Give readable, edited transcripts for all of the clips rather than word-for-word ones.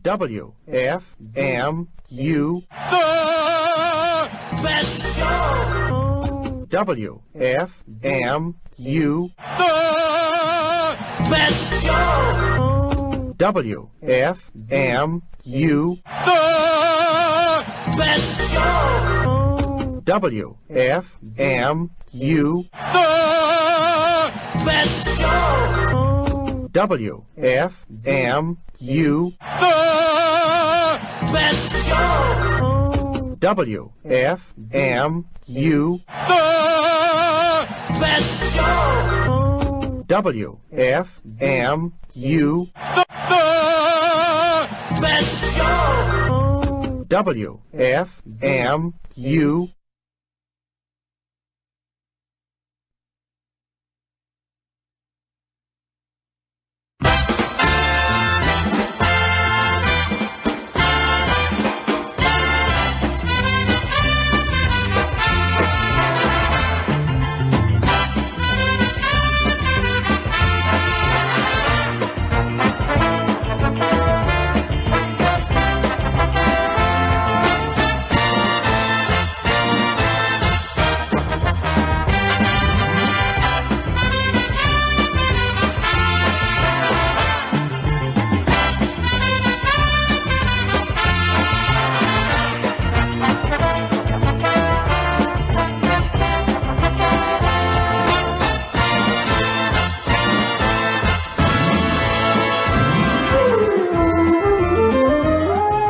WFMU. The best show. WFMU. The best show. WFMU. The best show. WFMU. The best show. WFMU. The best show. WFMU. The best show. WFMU. The best show. WFMU.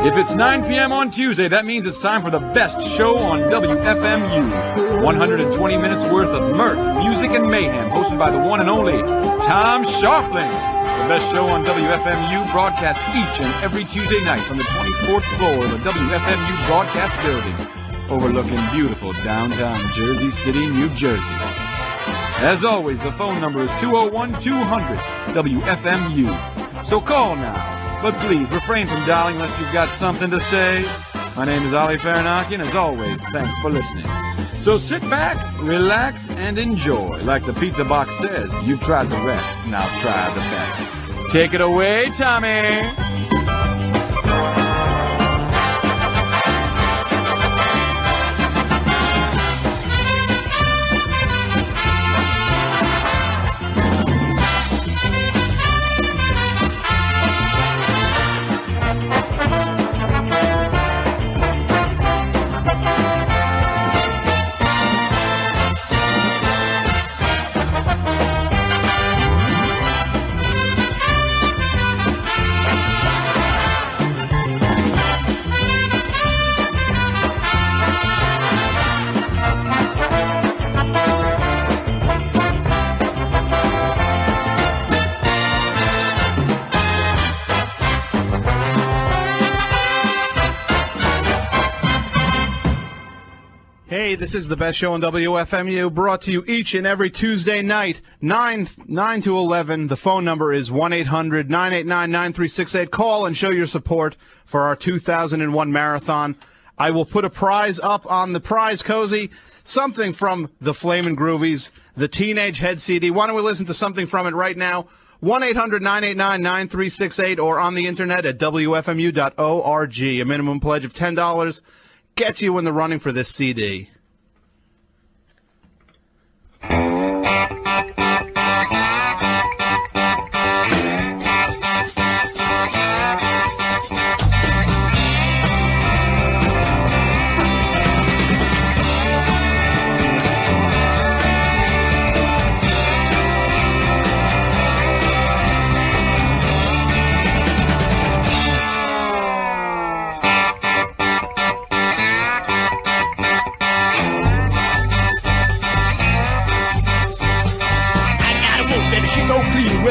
If it's 9 p.m. on Tuesday, that means it's time for the best show on WFMU. 120 minutes worth of mirth, music, and mayhem, hosted by the one and only Tom Scharpling. The best show on WFMU broadcasts each and every Tuesday night from the 24th floor of the WFMU broadcast building, overlooking beautiful downtown Jersey City, New Jersey. As always, the phone number is 201-200-WFMU. So call now. But please, refrain from dialing unless you've got something to say. My name is Ali Farinaki, and as always, thanks for listening. So sit back, relax, and enjoy. Like the pizza box says, you tried the rest, now try the best. Take it away, Tommy! Hey, this is the best show on WFMU, brought to you each and every Tuesday night, 9 to 11. The phone number is 1-800-989-9368. Call and show your support for our 2001 marathon. I will put a prize up on the prize cozy, something from the Flamin' Groovies, the Teenage Head CD. Why don't we listen to something from it right now? 1-800-989-9368 or on the internet at WFMU.org. A minimum pledge of $10 gets you in the running for this CD.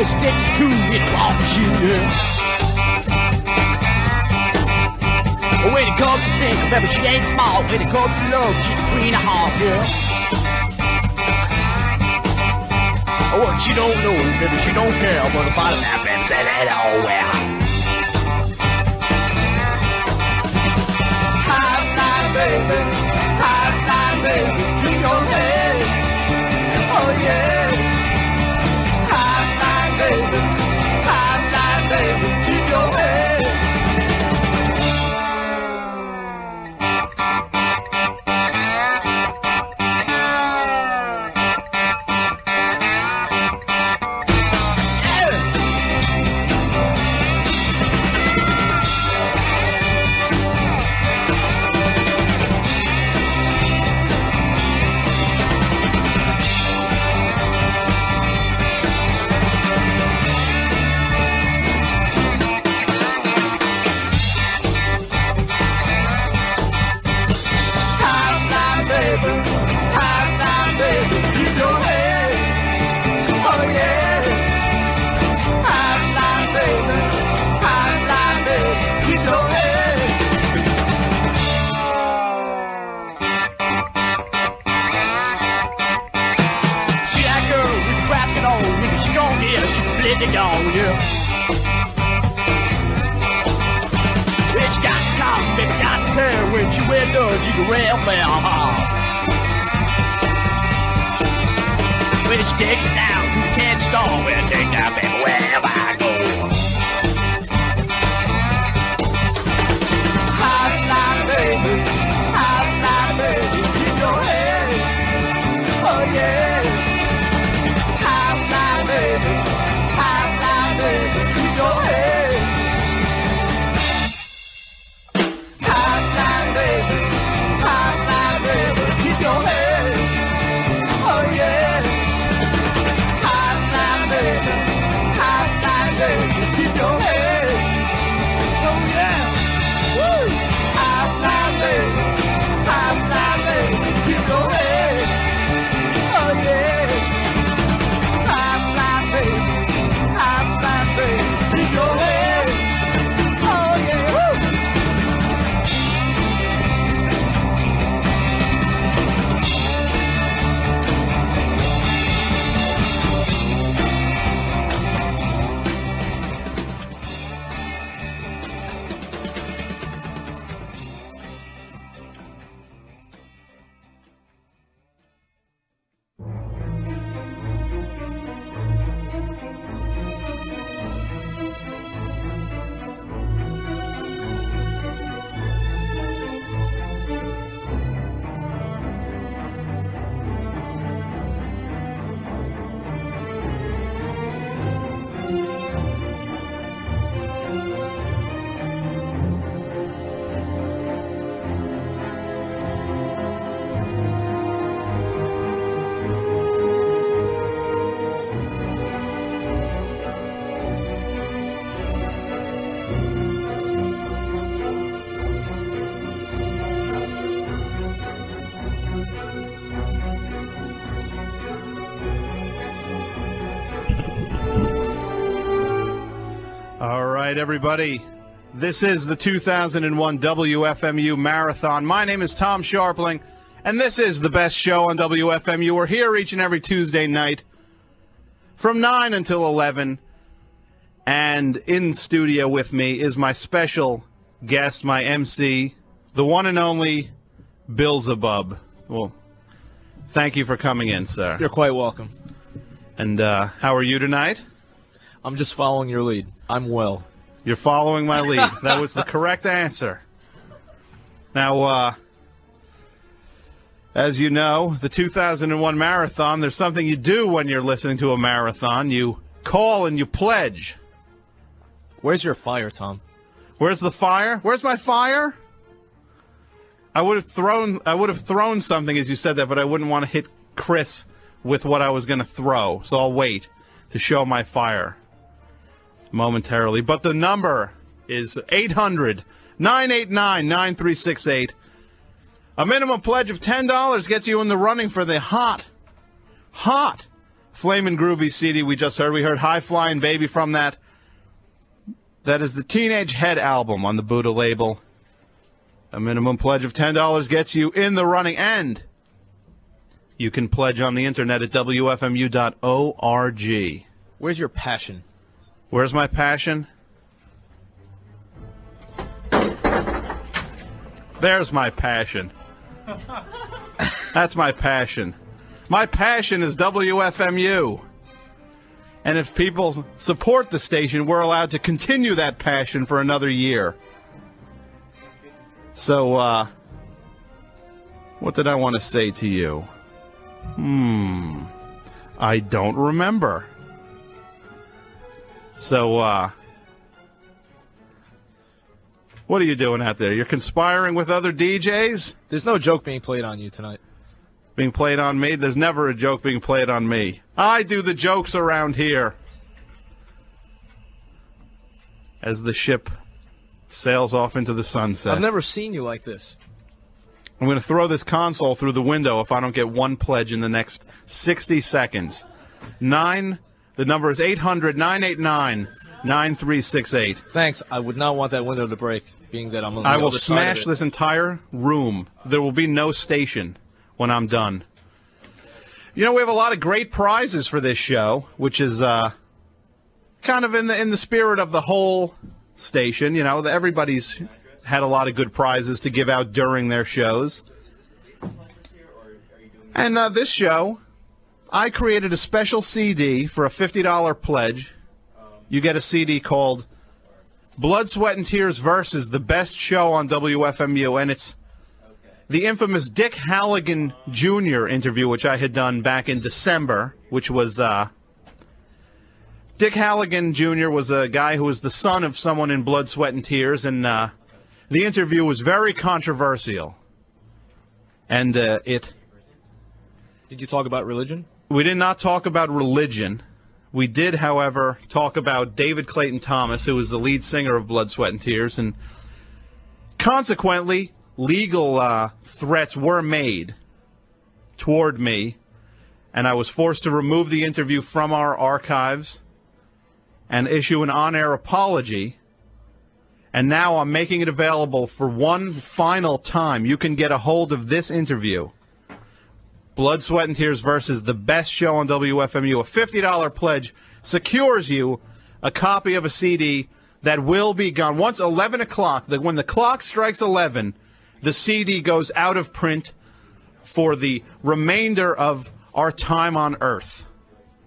Sticks to it, won't you? When it comes to think, remember she ain't small. When it comes to love, she's a queen of heart, yeah. What she don't know, maybe she don't care, but the bottom happens and it all well. High flying baby, keep your head. Oh yeah. High flying baby, keep your head. Oh, yeah. Bitch got caught, baby got hair when she wear the jingle welfare. Bitch, take it down, you can't stall. Well, take that baby wherever I go. High fly, baby, keep your head. Oh, yeah. High fly, baby, keep your head. High fly, baby, keep your head. Oh, yeah. Keep your head. Oh yeah. Woo. High fly, baby. Keep your head. Oh yeah. High fly, baby. Keep your head. Oh yeah. Woo. Everybody, this is the 2001 WFMU Marathon. My name is Tom Scharpling, and this is the best show on WFMU. We're here each and every Tuesday night from 9 until 11, and in studio with me is my special guest, my MC, the one and only Beelzebub. Well, thank you for coming in, sir. You're quite welcome. And how are you tonight? I'm just following your lead. I'm well. You're following my lead. That was the correct answer. Now, as you know, the 2001 Marathon, there's something you do when you're listening to a marathon. You call and you pledge. Where's your fire, Tom? Where's the fire? Where's my fire? I would have thrown something as you said that, but I wouldn't want to hit Chris with what I was going to throw. So I'll wait to show my fire momentarily. But the number is 800-989-9368. A minimum pledge of $10 gets you in the running for the hot Flamin' Groovy CD we just heard. We heard High Flying Baby from that. That is the Teenage Head album on the Buddha label. A minimum pledge of $10 gets you in the running, and you can pledge on the internet at WFMU.org. Where's your passion? Where's my passion? There's my passion. That's my passion. My passion is WFMU. And if people support the station, we're allowed to continue that passion for another year. So, what did I want to say to you? I don't remember. So, what are you doing out there? You're conspiring with other DJs? There's no joke being played on you tonight. Being played on me? There's never a joke being played on me. I do the jokes around here. As the ship sails off into the sunset. I've never seen you like this. I'm going to throw this console through the window if I don't get one pledge in the next 60 seconds. The number is 800-989-9368. Thanks. I would not want that window to break, being that I'm on the I will other side of smash it. this entire room. There will be no station when I'm done. You know, we have a lot of great prizes for this show, which is kind of in the spirit of the whole station, everybody's had a lot of good prizes to give out during their shows. And this show, I created a special CD for a $50 pledge. You get a CD called Blood, Sweat, and Tears versus the best show on WFMU, and it's the infamous Dick Halligan Jr. interview, which I had done back in December, which was, Dick Halligan Jr. was a guy who was the son of someone in Blood, Sweat, and Tears, and the interview was very controversial. And Did you talk about religion? We did not talk about religion. We did, however, talk about David Clayton Thomas, who was the lead singer of Blood, Sweat, and Tears, and consequently, legal threats were made toward me, and I was forced to remove the interview from our archives and issue an on-air apology, and now I'm making it available for one final time. You can get a hold of this interview. Blood, Sweat, and Tears versus the best show on WFMU. A $50 pledge secures you a copy of a CD that will be gone. Once 11 o'clock, when the clock strikes 11, the CD goes out of print for the remainder of our time on Earth.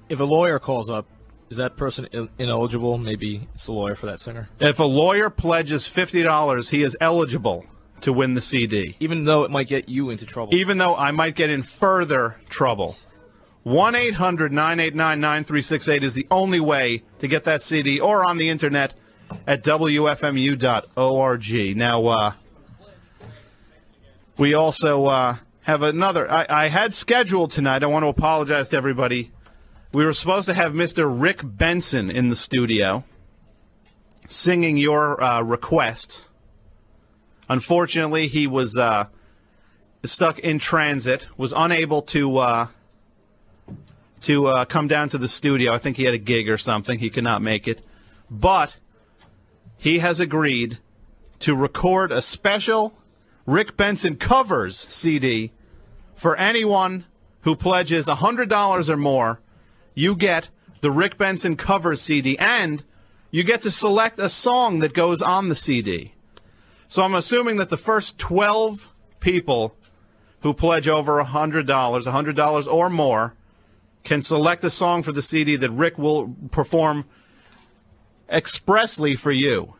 If a lawyer calls up, is that person ineligible? Maybe it's the lawyer for that singer. If a lawyer pledges $50, he is eligible to win the CD. Even though it might get you into trouble. Even though I might get in further trouble. 1-800-989-9368 is the only way to get that CD, or on the internet at WFMU.org. Now, we also have another. I had scheduled tonight, I want to apologize to everybody. We were supposed to have Mr. Rick Benson in the studio singing your requests. Unfortunately, he was stuck in transit, was unable to come down to the studio. I think he had a gig or something. He could not make it. But he has agreed to record a special Rick Benson covers CD for anyone who pledges $100 or more. You get the Rick Benson covers CD, and you get to select a song that goes on the CD. So I'm assuming that the first 12 people who pledge over $100 or more, can select a song for the CD that Rick will perform expressly for you.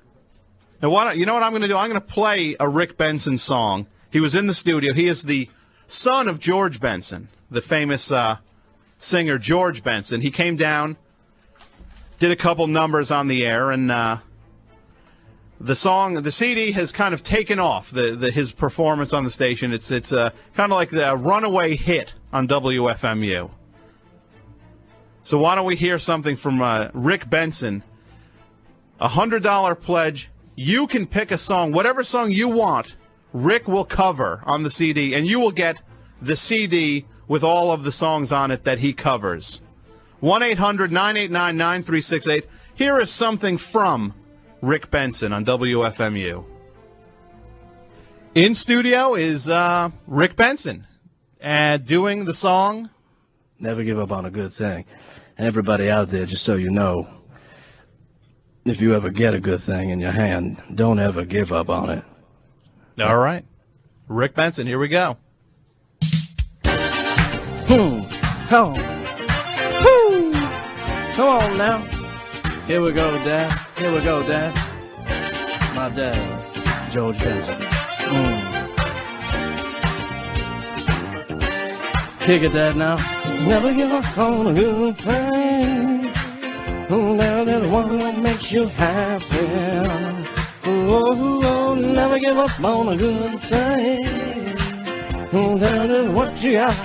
Now, you know what I'm going to do? I'm going to play a Rick Benson song. He was in the studio. He is the son of George Benson, the famous singer George Benson. He came down, did a couple numbers on the air, and the CD has kind of taken off, his performance on the station. It's kind of like the runaway hit on WFMU. So why don't we hear something from Rick Benson? $100 pledge. You can pick a song, whatever song you want, Rick will cover on the CD, and you will get the CD with all of the songs on it that he covers. 1-800-989-9368. Here is something from Rick Benson on WFMU. In studio is Rick Benson doing the song Never Give Up on a Good Thing. And everybody out there, just so you know, if you ever get a good thing in your hand, don't ever give up on it. All right. Rick Benson, here we go. Come on now. Here we go, Dad. Here we go, Dad. My dad, George Benson. Kick it, Dad, now. Never give up on a good thing. Now there's one that makes you happy. Oh, never give up on a good thing. That is what you got.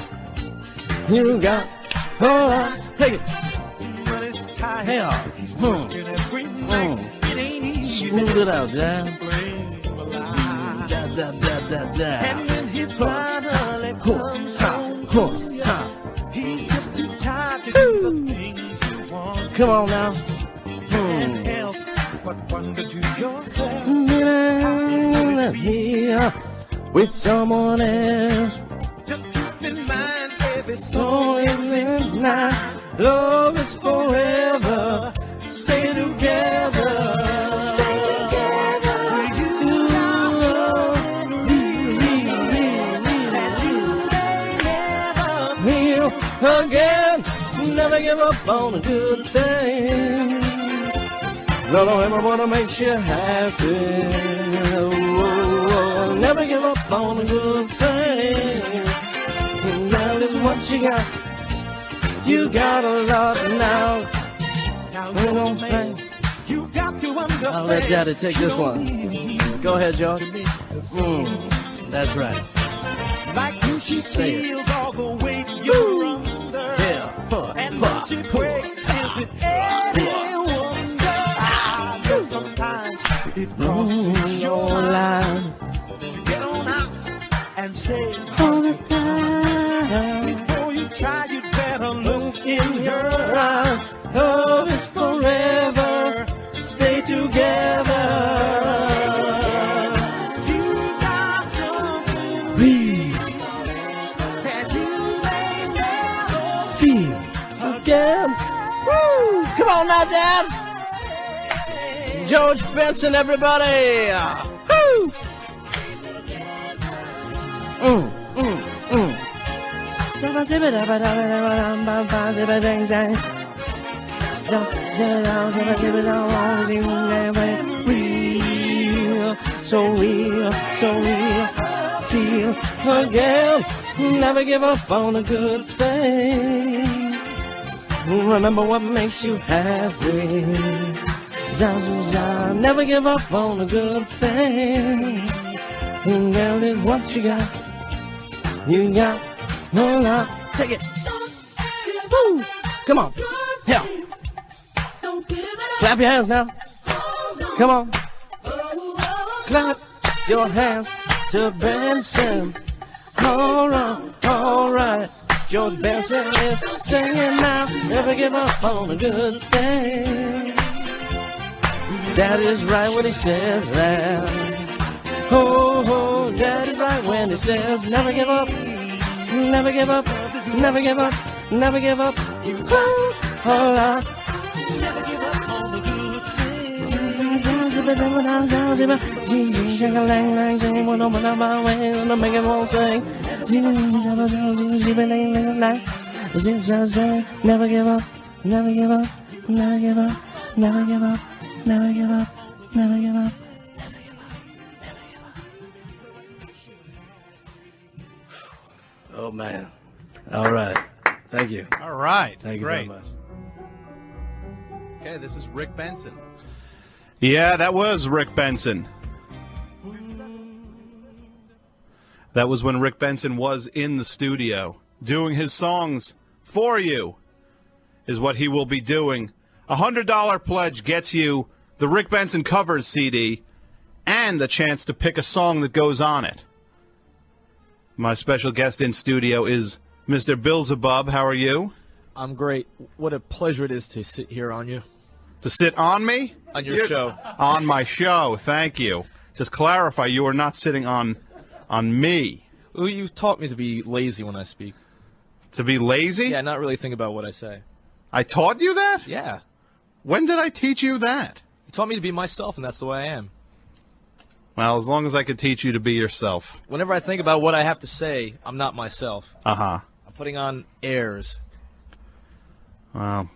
You got. All right, take it. Hey, smooth it out, Dad. And when he finally comes home, he's just too tired to do the things you want. Come on now. Can't help but wonder to yourself, Here with someone else. just keep in mind every Don't story live now. Love is forever. stay together. Stay together. Real again. Never give up on a good thing. No, don't ever wanna make you happy. Whoa, never give up on a good thing. Now is what you got. You got a lot now. Now, young man, you got to understand. I'll let Daddy take this one. Go ahead, George. That's right. Like you, she Say it. feels all the weight you're under. Yeah. And when she breaks, is it any wonder? I know sometimes it crosses your mind to get on out and stay All the time. before you try. You better look in Your her eyes. eyes. Love is forever. Stay together. You got something Breathe. that you may never Feel again. Woo! Come on now, Dad. George Benson, everybody. Woo! Real, so real, so real. Feel again. Never give up on a good thing. Remember what makes you happy. Never give up on a good thing. And that is what you got. You got a lot. Take it. Woo! Come on. Yeah. Clap your hands now. Come on. Clap your hands to Benson. All right. George Benson is singing now. Never give up on a good thing. That is right when he says that. Oh, that is right when he says never give up. Never give up. Never give up. Never give up. Oh, all right. never give up on the good things. Never give up, never give up, never give up, never give up, never give up, never give up. Oh man. All right. Thank you. All right. Thank you Great. very much. Okay, this is Rick Benson. Yeah, that was Rick Benson. That was when Rick Benson was in the studio doing his songs for you, is what he will be doing. A $100 pledge gets you the Rick Benson covers CD and the chance to pick a song that goes on it. My special guest in studio is Mr. Beelzebub. How are you? I'm great. What a pleasure it is to sit here on you. To sit on me? On your show. On my show, thank you. Just clarify, you are not sitting on me. Well, you've taught me to be lazy when I speak. To be lazy? Yeah, not really think about what I say. I taught you that? Yeah. When did I teach you that? You taught me to be myself, and that's the way I am. Well, as long as I could teach you to be yourself. Whenever I think about what I have to say, I'm not myself. Uh-huh. I'm putting on airs. Well,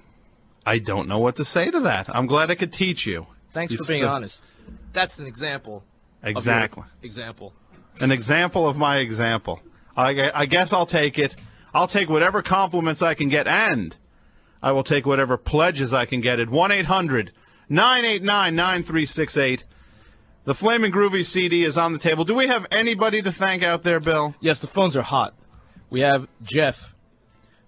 I don't know what to say to that. I'm glad I could teach you. Thanks You for being still- honest. That's an example. of your Exactly. Example. An example of my example. I guess I'll take it. I'll take whatever compliments I can get, and I will take whatever pledges I can get at 1-800-989-9368. The Flamin' Groovy CD is on the table. Do we have anybody to thank out there, Bill? Yes, the phones are hot. We have Jeff,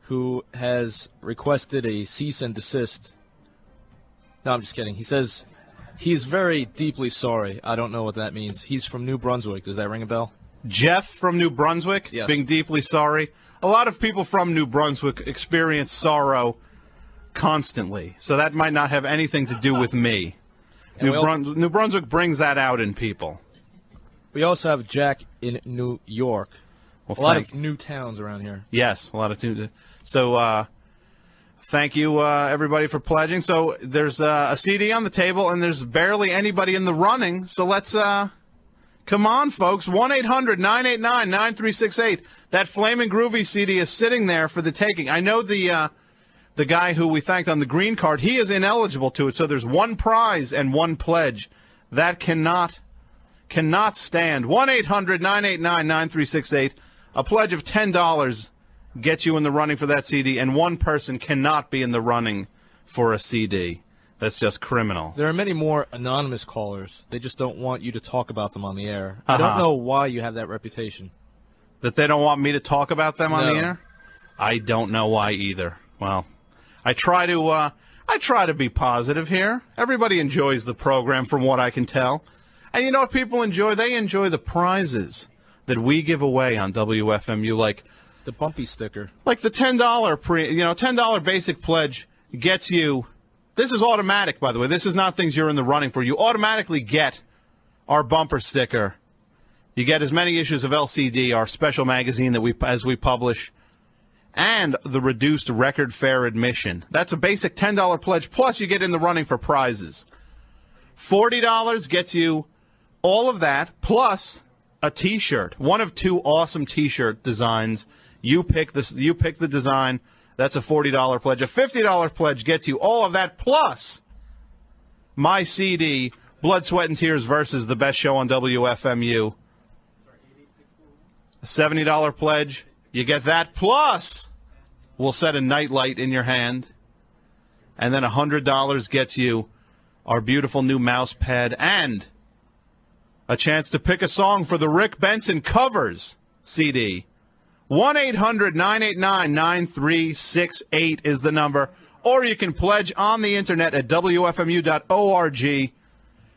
who has requested a cease and desist. No, I'm just kidding. He says he's very deeply sorry. I don't know what that means. He's from New Brunswick. Does that ring a bell? Jeff from New Brunswick, Yes. being deeply sorry. A lot of people from New Brunswick experience sorrow constantly, so that might not have anything to do with me. And New Brunswick brings that out in people. We also have Jack in New York. Well, A lot of new towns around here. Yes, a lot of. So Thank you, everybody, for pledging. So there's a CD on the table, and there's barely anybody in the running. So let's come on, folks. 1-800-989-9368. That Flamin' Groovy CD is sitting there for the taking. I know the guy who we thanked on the green card, he is ineligible to it. So there's one prize and one pledge. That cannot stand. 1-800-989-9368. A pledge of $10 gets you in the running for that CD, and one person cannot be in the running for a CD. That's just criminal. There are many more anonymous callers. They just don't want you to talk about them on the air. I don't know why you have that reputation. That they don't want me to talk about them on No. the air? I don't know why either. Well, I try to be positive here. Everybody enjoys the program from what I can tell. And you know what people enjoy? They enjoy the prizes that we give away on WFMU, like The bumpy sticker. like the $10 basic pledge gets you. This is automatic, by the way. This is not things you're in the running for. You automatically get our bumper sticker. You get as many issues of LCD, our special magazine that we publish, and the reduced record fare admission. That's a basic $10 pledge, plus you get in the running for prizes. $40 gets you all of that, plus a T-shirt. One of two awesome T-shirt designs. You pick the design. That's a $40 pledge. A $50 pledge gets you all of that, plus my CD, Blood, Sweat, and Tears versus the best show on WFMU. A $70 pledge. You get that, plus we'll set a nightlight in your hand. And then $100 gets you our beautiful new mouse pad and a chance to pick a song for the Rick Benson Covers CD. 1-800-989-9368 is the number. Or you can pledge on the internet at WFMU.org.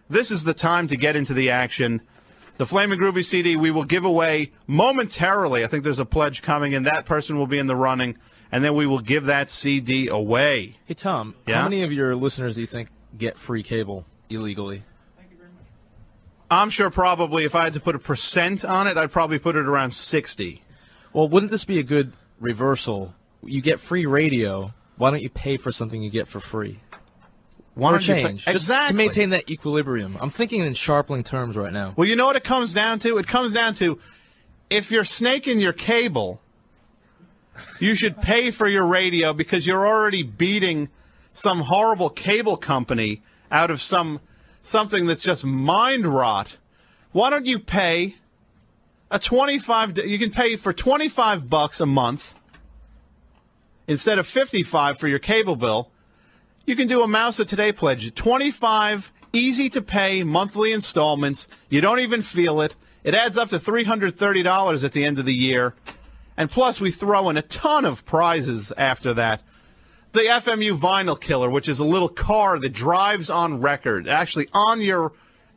This is the time to get into the action. The Flamin' Groovy CD we will give away momentarily. I think there's a pledge coming, and that person will be in the running. And then we will give that CD away. Hey, Tom, Yeah? how many of your listeners do you think get free cable illegally? I'm sure probably if I had to put a percent on it, I'd probably put it around 60. Well, wouldn't this be a good reversal? You get free radio. Why don't you pay for something you get for free? Why For don't you pay- change. Just to Exactly. maintain that equilibrium. I'm thinking in Scharpling terms right now. Well, you know what it comes down to? It comes down to if you're snaking your cable, you should pay for your radio because you're already beating some horrible cable company out of something that's just mind rot. Why don't you pay you can pay for $25 a month instead of $55 for your cable bill. You can do a Mouse of Today pledge. 25 easy to pay monthly installments. You don't even feel it. It adds up to $330 at the end of the year. And plus we throw in a ton of prizes after that. The FMU Vinyl Killer, which is a little car that drives on record, actually on your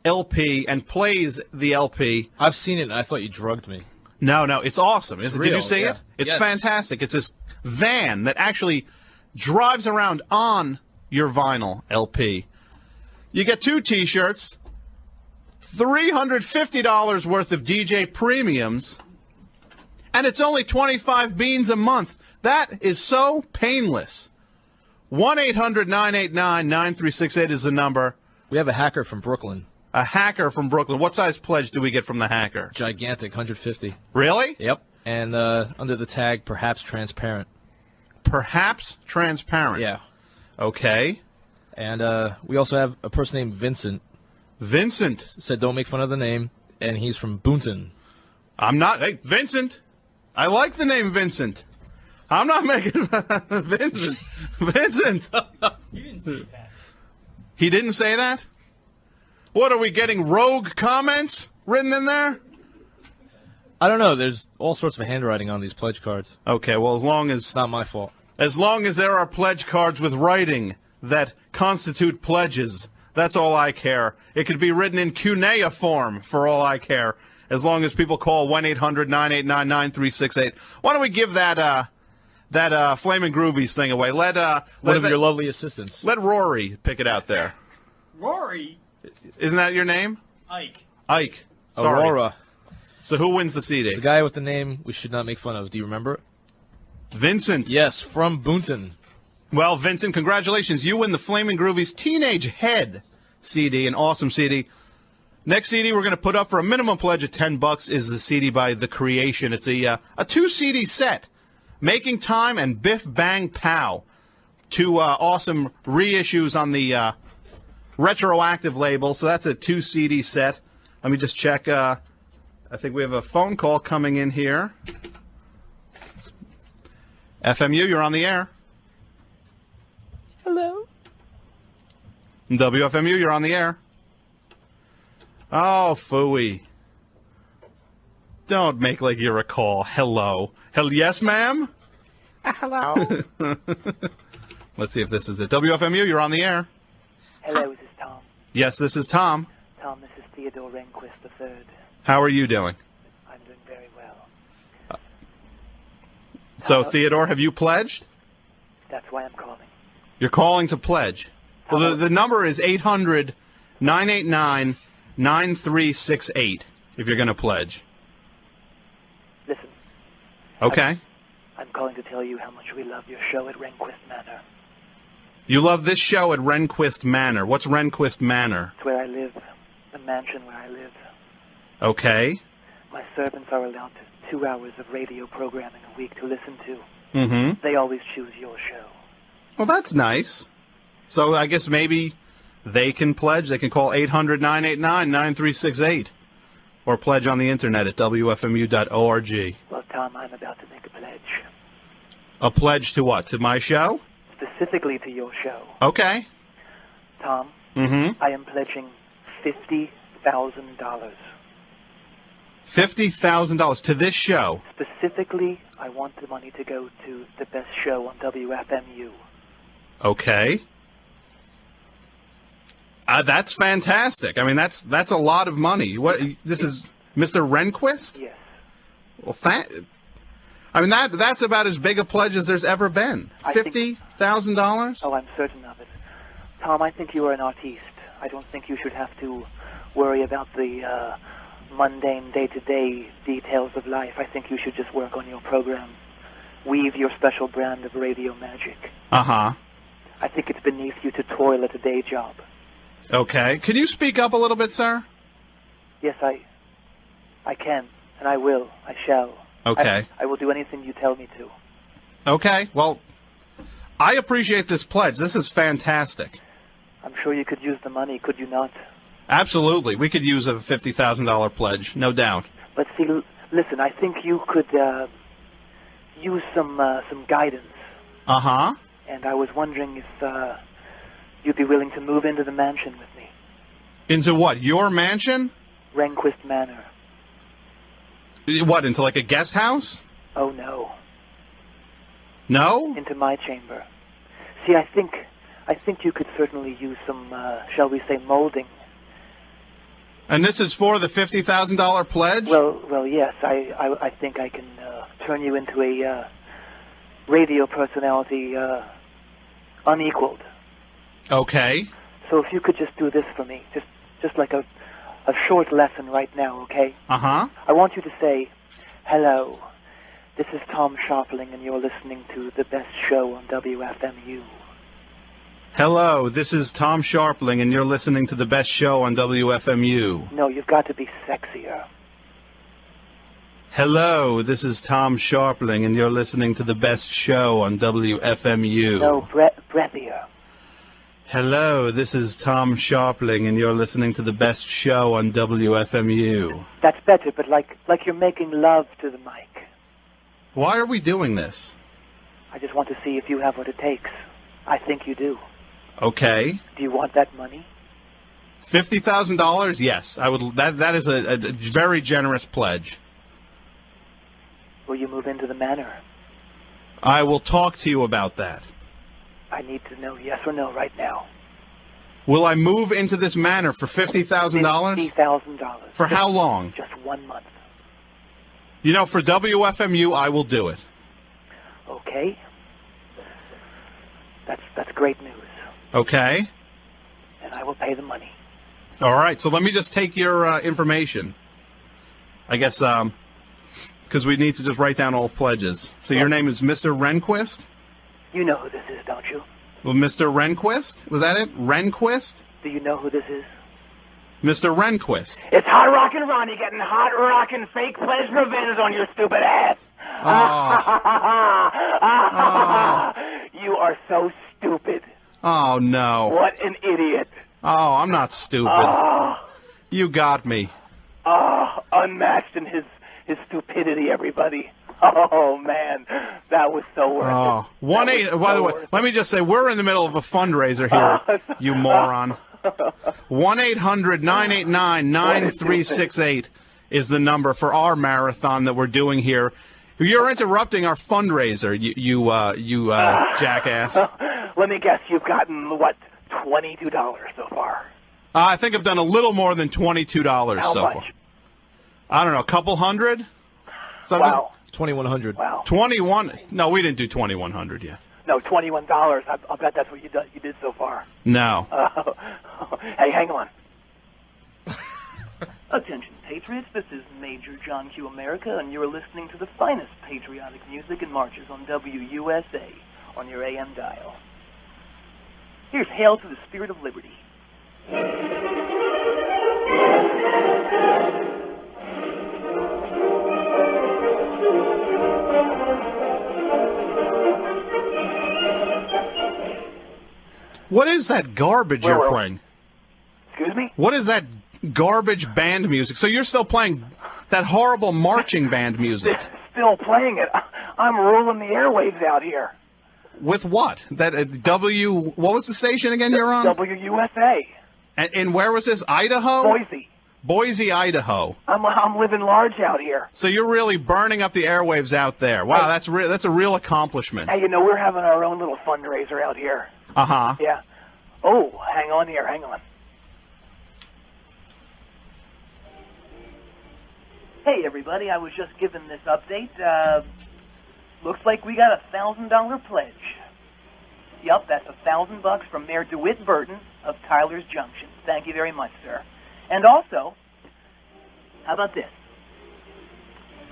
LP and plays the LP. I've seen it, and I thought you drugged me. No, it's awesome. Did real, you see yeah. it? It's Yes. fantastic. It's this van that actually drives around on your vinyl LP. You get 2 T-shirts, $350 worth of DJ premiums, and it's only 25 beans a month. That is so painless. 1-800-989-9368 is the number. We have a hacker from Brooklyn. A hacker from Brooklyn. What size pledge do we get from the hacker? Gigantic, 150. Really? Yep. And under the tag, perhaps transparent. Perhaps transparent. Yeah. Okay. And we also have a person named Vincent. Vincent. Said don't make fun of the name, and he's from Boonton. I'm not. Hey, Vincent. I like the name Vincent. I'm not making Vincent. Vincent. You didn't see that. He didn't say that? What, are we getting rogue comments written in there? I don't know. There's all sorts of handwriting on these pledge cards. Okay, well, It's not my fault. as long as there are pledge cards with writing that constitute pledges, that's all I care. It could be written in cuneiform for all I care, as long as people call 1-800-989-9368. Why don't we give that Flamin' Groovies thing away? One of your lovely assistants. Let Rory pick it out there. Rory. Isn't that your name? Ike. Ike. Sorry. Aurora. So who wins the CD? The guy with the name we should not make fun of. Do you remember it? Vincent. Yes, from Boonton. Well, Vincent, congratulations. You win the Flamin' Groovies Teenage Head CD, an awesome CD. Next CD we're going to put up for a minimum pledge of $10 is the CD by The Creation. It's a 2-CD set, Making Time and Biff Bang Pow. Two awesome reissues on the retroactive label, so that's a 2-CD set. Let me just check. I think we have a phone call coming in here. FMU, you're on the air. Hello? WFMU, you're on the air. Oh, phooey. Don't make like you're a call. Hello. Yes, ma'am? Hello? Let's see if this is it. WFMU, you're on the air. Hello, this is Tom. Yes, this is Tom. Tom, this is Theodore Rehnquist III. How are you doing? I'm doing very well. So, Theodore, have you pledged? That's why I'm calling. You're calling to pledge. Well, the number is 800-989-9368 if you're going to pledge. Listen. Okay. I'm calling to tell you how much we love your show at Rehnquist Manor. You love this show at Rehnquist Manor. What's Rehnquist Manor? It's where I live. The mansion where I live. Okay. My servants are allowed 2 hours of radio programming a week to listen to. Mm-hmm. They always choose your show. Well, that's nice. So I guess maybe they can pledge. They can call 800-989-9368 or pledge on the internet at WFMU.org. Well, Tom, I'm about to make a pledge. A pledge to what? To my show? Specifically to your show. Okay. Tom, Mm-hmm. I am pledging $50,000. $50,000 to this show. Specifically, I want the money to go to the best show on WFMU. Okay. That's fantastic. I mean, that's a lot of money. What? This is Mr. Rehnquist? Yes. Well, I mean, that's about as big a pledge as there's ever been. $50,000? Oh, I'm certain of it. Tom, I think you are an artiste. I don't think you should have to worry about the mundane day-to-day details of life. I think you should just work on your program. Weave your special brand of radio magic. Uh-huh. I think it's beneath you to toil at a day job. Okay. Can you speak up a little bit, sir? Yes, I can, and I will. I shall. Okay. I will do anything you tell me to. Okay. Well, I appreciate this pledge. This is fantastic. I'm sure you could use the money, could you not? Absolutely. We could use a $50,000 pledge, no doubt. But see, listen, I think you could use some guidance. Uh-huh. And I was wondering if you'd be willing to move into the mansion with me. Into what? Your mansion? Rehnquist Manor. What, into like a guest house? Oh, no. No? Into my chamber. See, I think you could certainly use some, shall we say, molding. And this is for the $50,000 pledge? Well, yes. I think I can turn you into a radio personality unequaled. Okay. So if you could just do this for me, just like a short lesson right now, okay? Uh-huh. I want you to say, hello, this is Tom Scharpling, and you're listening to the best show on WFMU. Hello, this is Tom Scharpling, and you're listening to the best show on WFMU. No, you've got to be sexier. Hello, this is Tom Scharpling, and you're listening to the best show on WFMU. No, breathier. Hello, this is Tom Scharpling, and you're listening to the best show on WFMU. That's better, but like you're making love to the mic. Why are we doing this? I just want to see if you have what it takes. I think you do. Okay. Do you want that money? $50,000? Yes, I would. That is a very generous pledge. Will you move into the manor? I will talk to you about that. I need to know yes or no right now. Will I move into this manor for $50,000? $50,000. For how long? Just 1 month. You know, for WFMU, I will do it. Okay. That's great news. Okay. And I will pay the money. All right, so let me just take your information. I guess, because we need to just write down all pledges. So your name is Mr. Rehnquist? You know who this is, don't you? Well, Mr. Rehnquist? Was that it? Rehnquist? Do you know who this is? Mr. Rehnquist. It's Hot Rockin' Ronnie getting hot rockin' fake pledge revenge on your stupid ass. You are so stupid. Oh, no. What an idiot. Oh, I'm not stupid. You got me. Unmatched in his stupidity, everybody. Oh, man. That was so worth it. By the way, let me just say, we're in the middle of a fundraiser here, you moron. 1-800-989-9368 is the number for our marathon that we're doing here. You're interrupting our fundraiser, you jackass. Let me guess, you've gotten, what, $22 so far? I think I've done a little more than $22 How so much? far. I don't know, a couple hundred? Something? Wow. 2,100. Wow. 21? No, we didn't do 2,100 yet. No, $21. I'll bet that's what you did so far. No. Hey, hang on. Attention, patriots. This is Major John Q. America, and you're listening to the finest patriotic music and marches on WUSA on your AM dial. Here's Hail to the Spirit of Liberty. What is that garbage you're playing? Excuse me? What is that garbage band music? So you're still playing that horrible marching band music? Still playing it. I'm ruling the airwaves out here. With what? That what was the station again you're on? WUSA. And where was this? Idaho? Boise. Boise, Idaho. I'm living large out here. So you're really burning up the airwaves out there. Wow, that's a real accomplishment. Hey, we're having our own little fundraiser out here. Uh-huh. Yeah. Oh, hang on here. Hang on. Hey, everybody. I was just given this update. Looks like we got a $1,000 pledge. Yup, that's $1,000 from Mayor DeWitt Burton of Tyler's Junction. Thank you very much, sir. And also, how about this?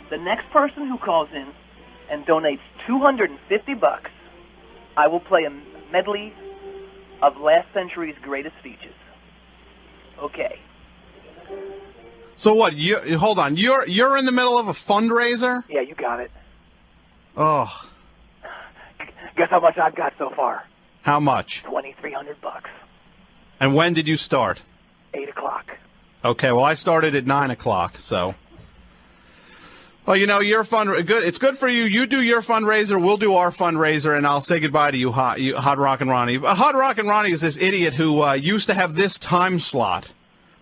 The next person who calls in and donates $250, I will play a medley of last century's greatest speeches. Okay. So what? Hold on. You're in the middle of a fundraiser? Yeah, you got it. Oh. Guess how much I've got so far? How much? $2,300. And when did you start? 8 o'clock. Okay, well, I started at 9 o'clock, so. Well, your good. It's good for you. You do your fundraiser, we'll do our fundraiser, and I'll say goodbye to you, Hot Rockin' Ronnie. Hot Rockin' Ronnie is this idiot who used to have this time slot.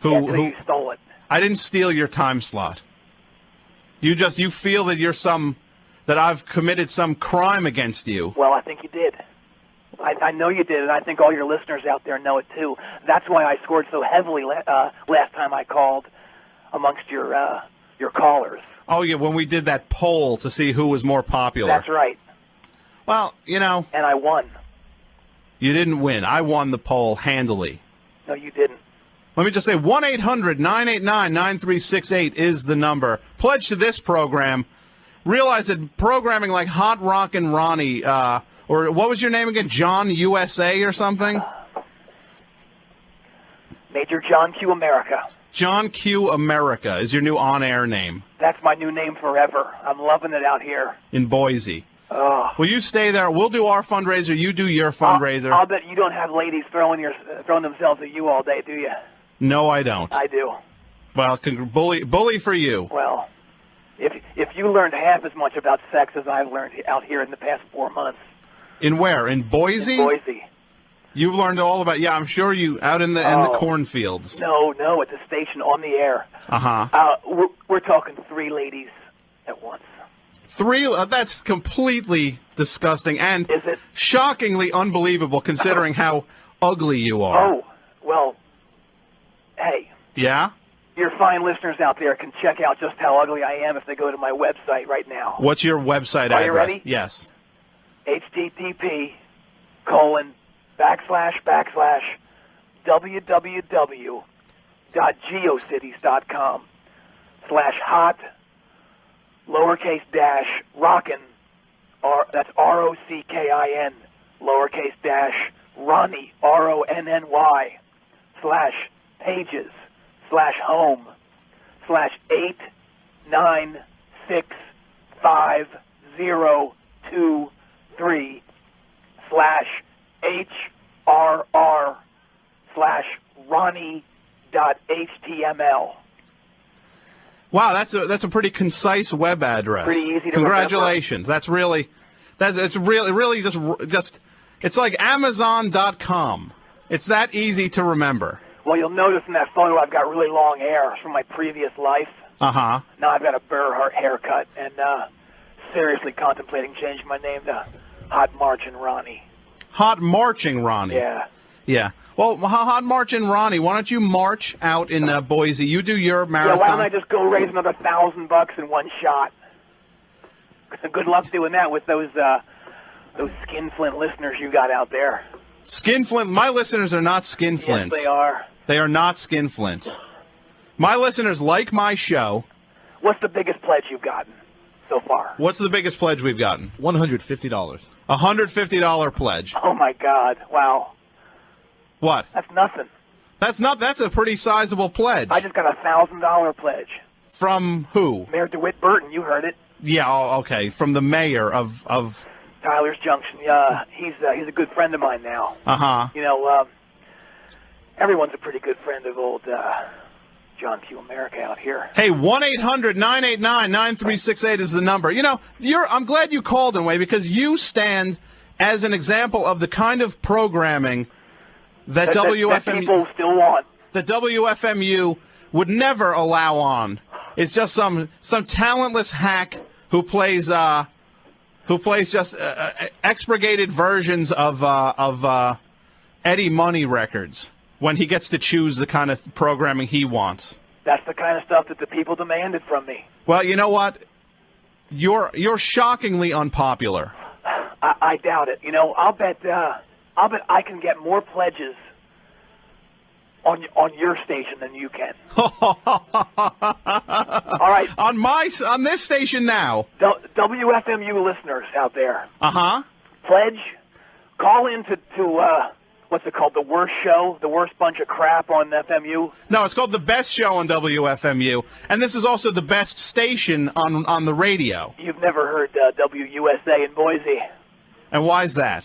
You stole it. I didn't steal your time slot. You feel that that I've committed some crime against you. Well, I think you did. I know you did, and I think all your listeners out there know it too. That's why I scored so heavily last time I called amongst your callers. Oh yeah, when we did that poll to see who was more popular. That's right. Well, And I won. You didn't win. I won the poll handily. No, you didn't. Let me just say, 1-800-989-9368 is the number. Pledge to this program. Realize that programming like Hot Rockin' Ronnie, or what was your name again? John USA or something? Major John Q. America. John Q. America is your new on-air name. That's my new name forever. I'm loving it out here. In Boise. Oh. Will you stay there? We'll do our fundraiser. You do your fundraiser. I'll bet you don't have ladies throwing themselves at you all day, do you? No, I don't. I do. Well, bully for you. Well, if you learned half as much about sex as I've learned out here in the past 4 months. In where? In Boise? In Boise. You've learned all about. Yeah, I'm sure you out in the cornfields. No, at the station on the air. We're talking 3 ladies at once. 3? That's completely disgusting and Is it? Shockingly unbelievable considering how ugly you are. Oh, well, hey. Yeah? Your fine listeners out there can check out just how ugly I am if they go to my website right now. What's your website address? Are you ready? Yes. http://www.geocities.com/hot _rockin', that's ROCKIN, lowercase dash Ronny, RONNY, /pages/home /8965023 /HRR/Ronny.html. Wow, that's a pretty concise web address. Pretty easy to Congratulations. That's really just it's like Amazon.com. It's that easy to remember. Well, you'll notice in that photo I've got really long hair from my previous life. Uh-huh. Now I've got a burr haircut and seriously contemplating changing my name to Hot Marchin' Ronny. Hot Marching Ronny. Yeah. Yeah. Well, Hot Marching Ronny, why don't you march out in Boise? You do your marathon. Yeah, why don't I just go raise another $1,000 in one shot? Good luck doing that with those skinflint listeners you got out there. Skinflint? My listeners are not skinflints. Yes, they are. They are not skinflints. My listeners like my show. What's the biggest pledge you've gotten so far? What's the biggest pledge we've gotten? $150. $150 pledge. Oh, my God. Wow. What? That's nothing. That's a pretty sizable pledge. I just got a $1,000 pledge. From who? Mayor DeWitt Burton, you heard it. Yeah, okay. From the mayor of Tyler's Junction. He's a good friend of mine now. Uh-huh. You know, everyone's a pretty good friend of old John Q. America out here. Hey, 1-800-989-9368 is the number. You know, I'm glad you called in, Way, because you stand as an example of the kind of programming that WFMU people still want. That WFMU would never allow on. It's just some talentless hack who plays just expurgated versions of Eddie Money records when he gets to choose the kind of programming he wants. That's the kind of stuff that the people demanded from me. Well, you know what? You're shockingly unpopular. I doubt it. You know, I'll bet I can get more pledges on your station than you can. All right. On this station now. WFMU listeners out there. Uh-huh. Pledge. Call in to what's it called? The worst show, the worst bunch of crap on FMU. No, it's called the best show on WFMU, and this is also the best station on the radio. You've never heard WUSA in Boise. And why is that?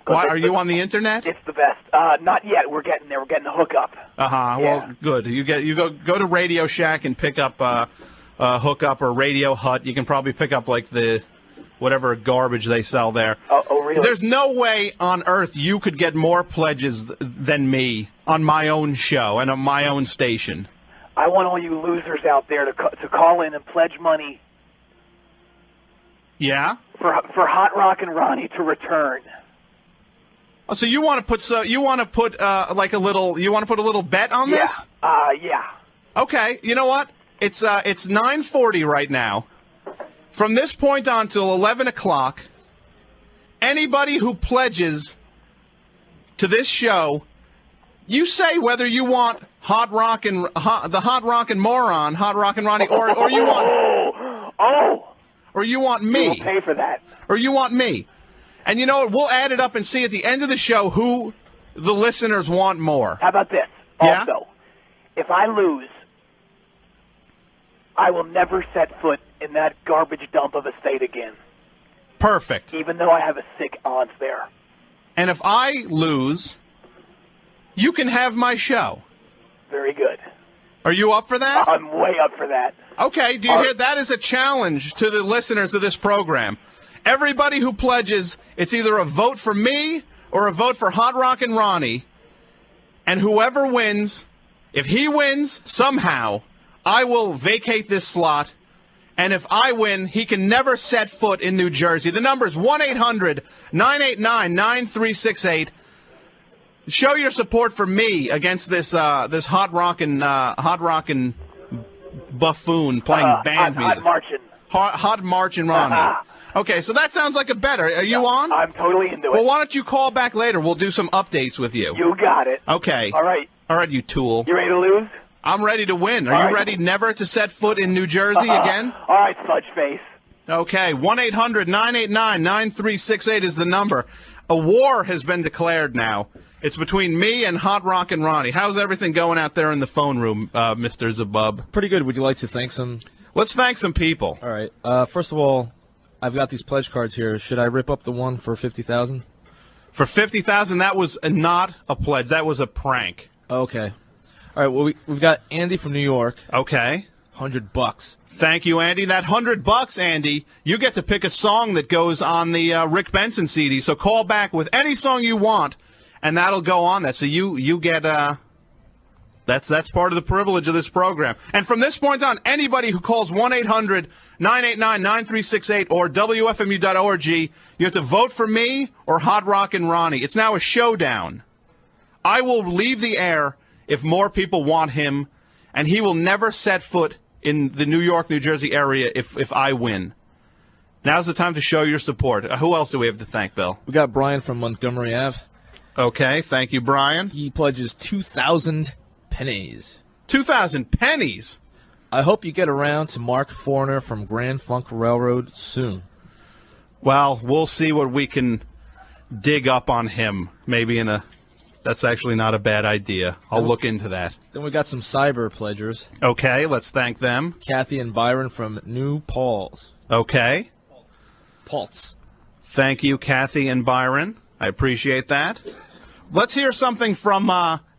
Why are you on the internet? It's the best. Not yet. We're getting there. We're getting the hookup. Uh-huh. Yeah. Well, good. You go to Radio Shack and pick up hookup or Radio Hut. You can probably pick up like the whatever garbage they sell there. Oh, really? There's no way on earth you could get more pledges than me on my own show and on my own station. I want all you losers out there to call in and pledge money. Yeah? For Hot Rockin' Ronny to return. Oh, so you want to put a little bet on this? Yeah. Okay. You know what? It's 9:40 right now. From this point on till 11 o'clock, anybody who pledges to this show, you say whether you want the Hot Rockin' Moron, Hot Rockin' Ronny, or you want or you want me. You'll pay for that. Or you want me. And you know what? We'll add it up and see at the end of the show who the listeners want more. How about this? Yeah? Also, if I lose, I will never set foot in that garbage dump of a state again. Perfect. Even though I have a sick aunt there. And if I lose, you can have my show. Very good. Are you up for that? I'm way up for that. Okay, do you hear? That is a challenge to the listeners of this program. Everybody who pledges, it's either a vote for me or a vote for Hot Rockin' Ronny. And whoever wins, if he wins, somehow, I will vacate this slot. And if I win, he can never set foot in New Jersey. The number is 1-800-989-9368. Show your support for me against this hot rockin' buffoon playing band music. Hot marchin' Ronny. Okay, so that sounds like a bet. Are you on? I'm totally into it. Well, why don't you call back later? We'll do some updates with you. You got it. Okay. All right. All right, you tool. You ready to lose? I'm ready to win. Are you ready never to set foot in New Jersey again? All right, fudge face. Okay, 1-800-989-9368 is the number. A war has been declared now. It's between me and Hot Rock and Ronnie. How's everything going out there in the phone room, Mr. Zabub? Pretty good. Would you like to thank some? Let's thank some people. All right. First of all, I've got these pledge cards here. Should I rip up the one for 50,000? For 50,000, that was not a pledge. That was a prank. Okay. All right. Well, we've got Andy from New York. Okay. $100. Thank you, Andy. That $100, Andy, you get to pick a song that goes on the Rick Benson CD. So call back with any song you want, and that'll go on that. So you get that's part of the privilege of this program. And from this point on, anybody who calls 1-800-989-9368 or WFMU.org, you have to vote for me or Hot Rock and Ronnie. It's now a showdown. I will leave the air if more people want him, and he will never set foot in the New York, New Jersey area if I win. Now's the time to show your support. Who else do we have to thank, Bill? We got Brian from Montgomery Ave. Okay, thank you, Brian. He pledges 2,000 pennies. 2,000 pennies? I hope you get around to Mark Forner from Grand Funk Railroad soon. Well, we'll see what we can dig up on him. Maybe that's actually not a bad idea. I'll look into that. Then we got some cyber pledgers. Okay, let's thank them. Kathy and Byron from New Paltz. Okay. Paltz. Thank you, Kathy and Byron. I appreciate that. Let's hear something from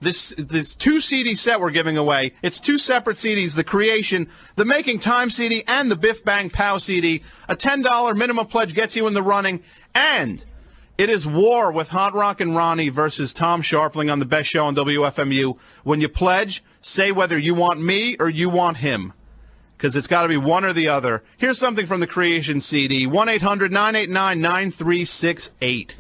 this 2-CD set we're giving away. It's 2 separate CDs, the Creation, the Making Time CD, and the Biff Bang Pow CD. A $10 minimum pledge gets you in the running, and it is war with Hot Rock and Ronnie versus Tom Scharpling on the best show on WFMU. When you pledge, say whether you want me or you want him, because it's got to be one or the other. Here's something from the Creation CD, 1-800-989-9368.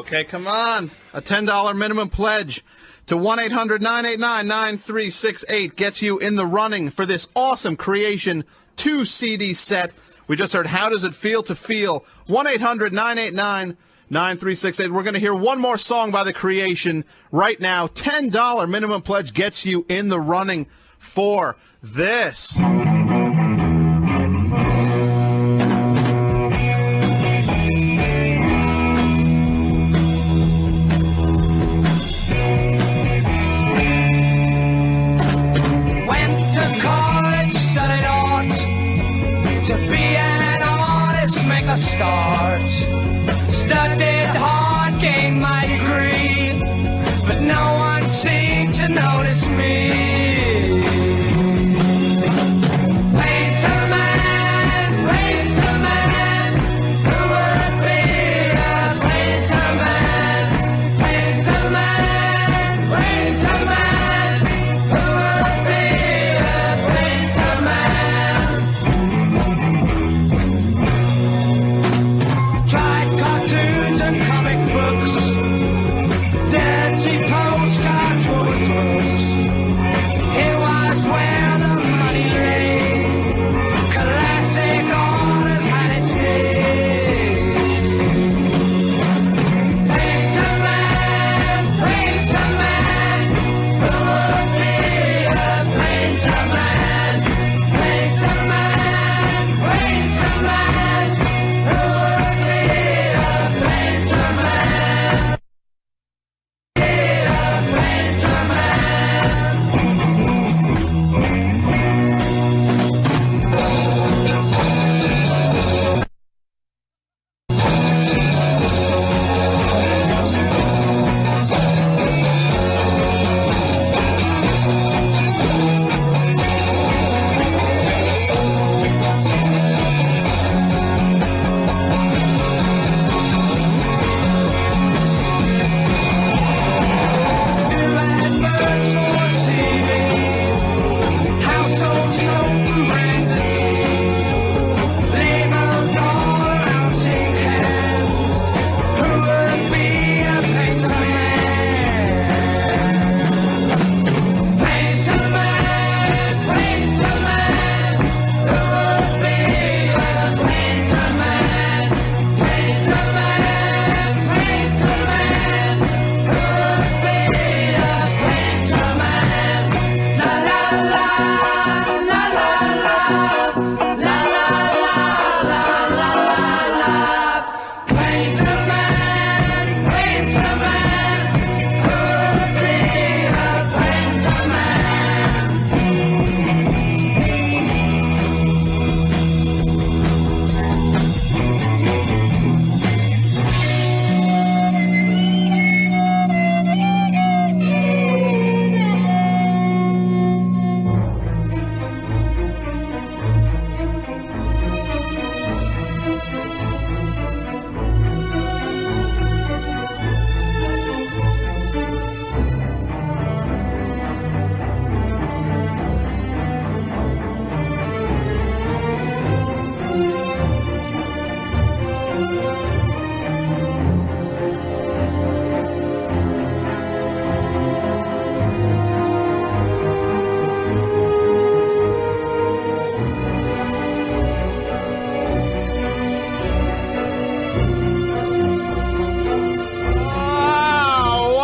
Okay, come on. A $10 minimum pledge to 1-800-989-9368 gets you in the running for this awesome Creation 2 CD set. We just heard How Does It Feel to Feel? 1-800-989-9368. We're going to hear one more song by the Creation right now. $10 minimum pledge gets you in the running for this. A start. Studied hard, gained my degree, but no one seemed to notice me. Painter man, who would be a painter man? Painter man, who would be a painter man? Tried cartoons and comic books, dirty postcards, woman's books. It was where the money lay. Classic orders had its day. Painter man, who would be a painter man? Painter man, who would be a painter man?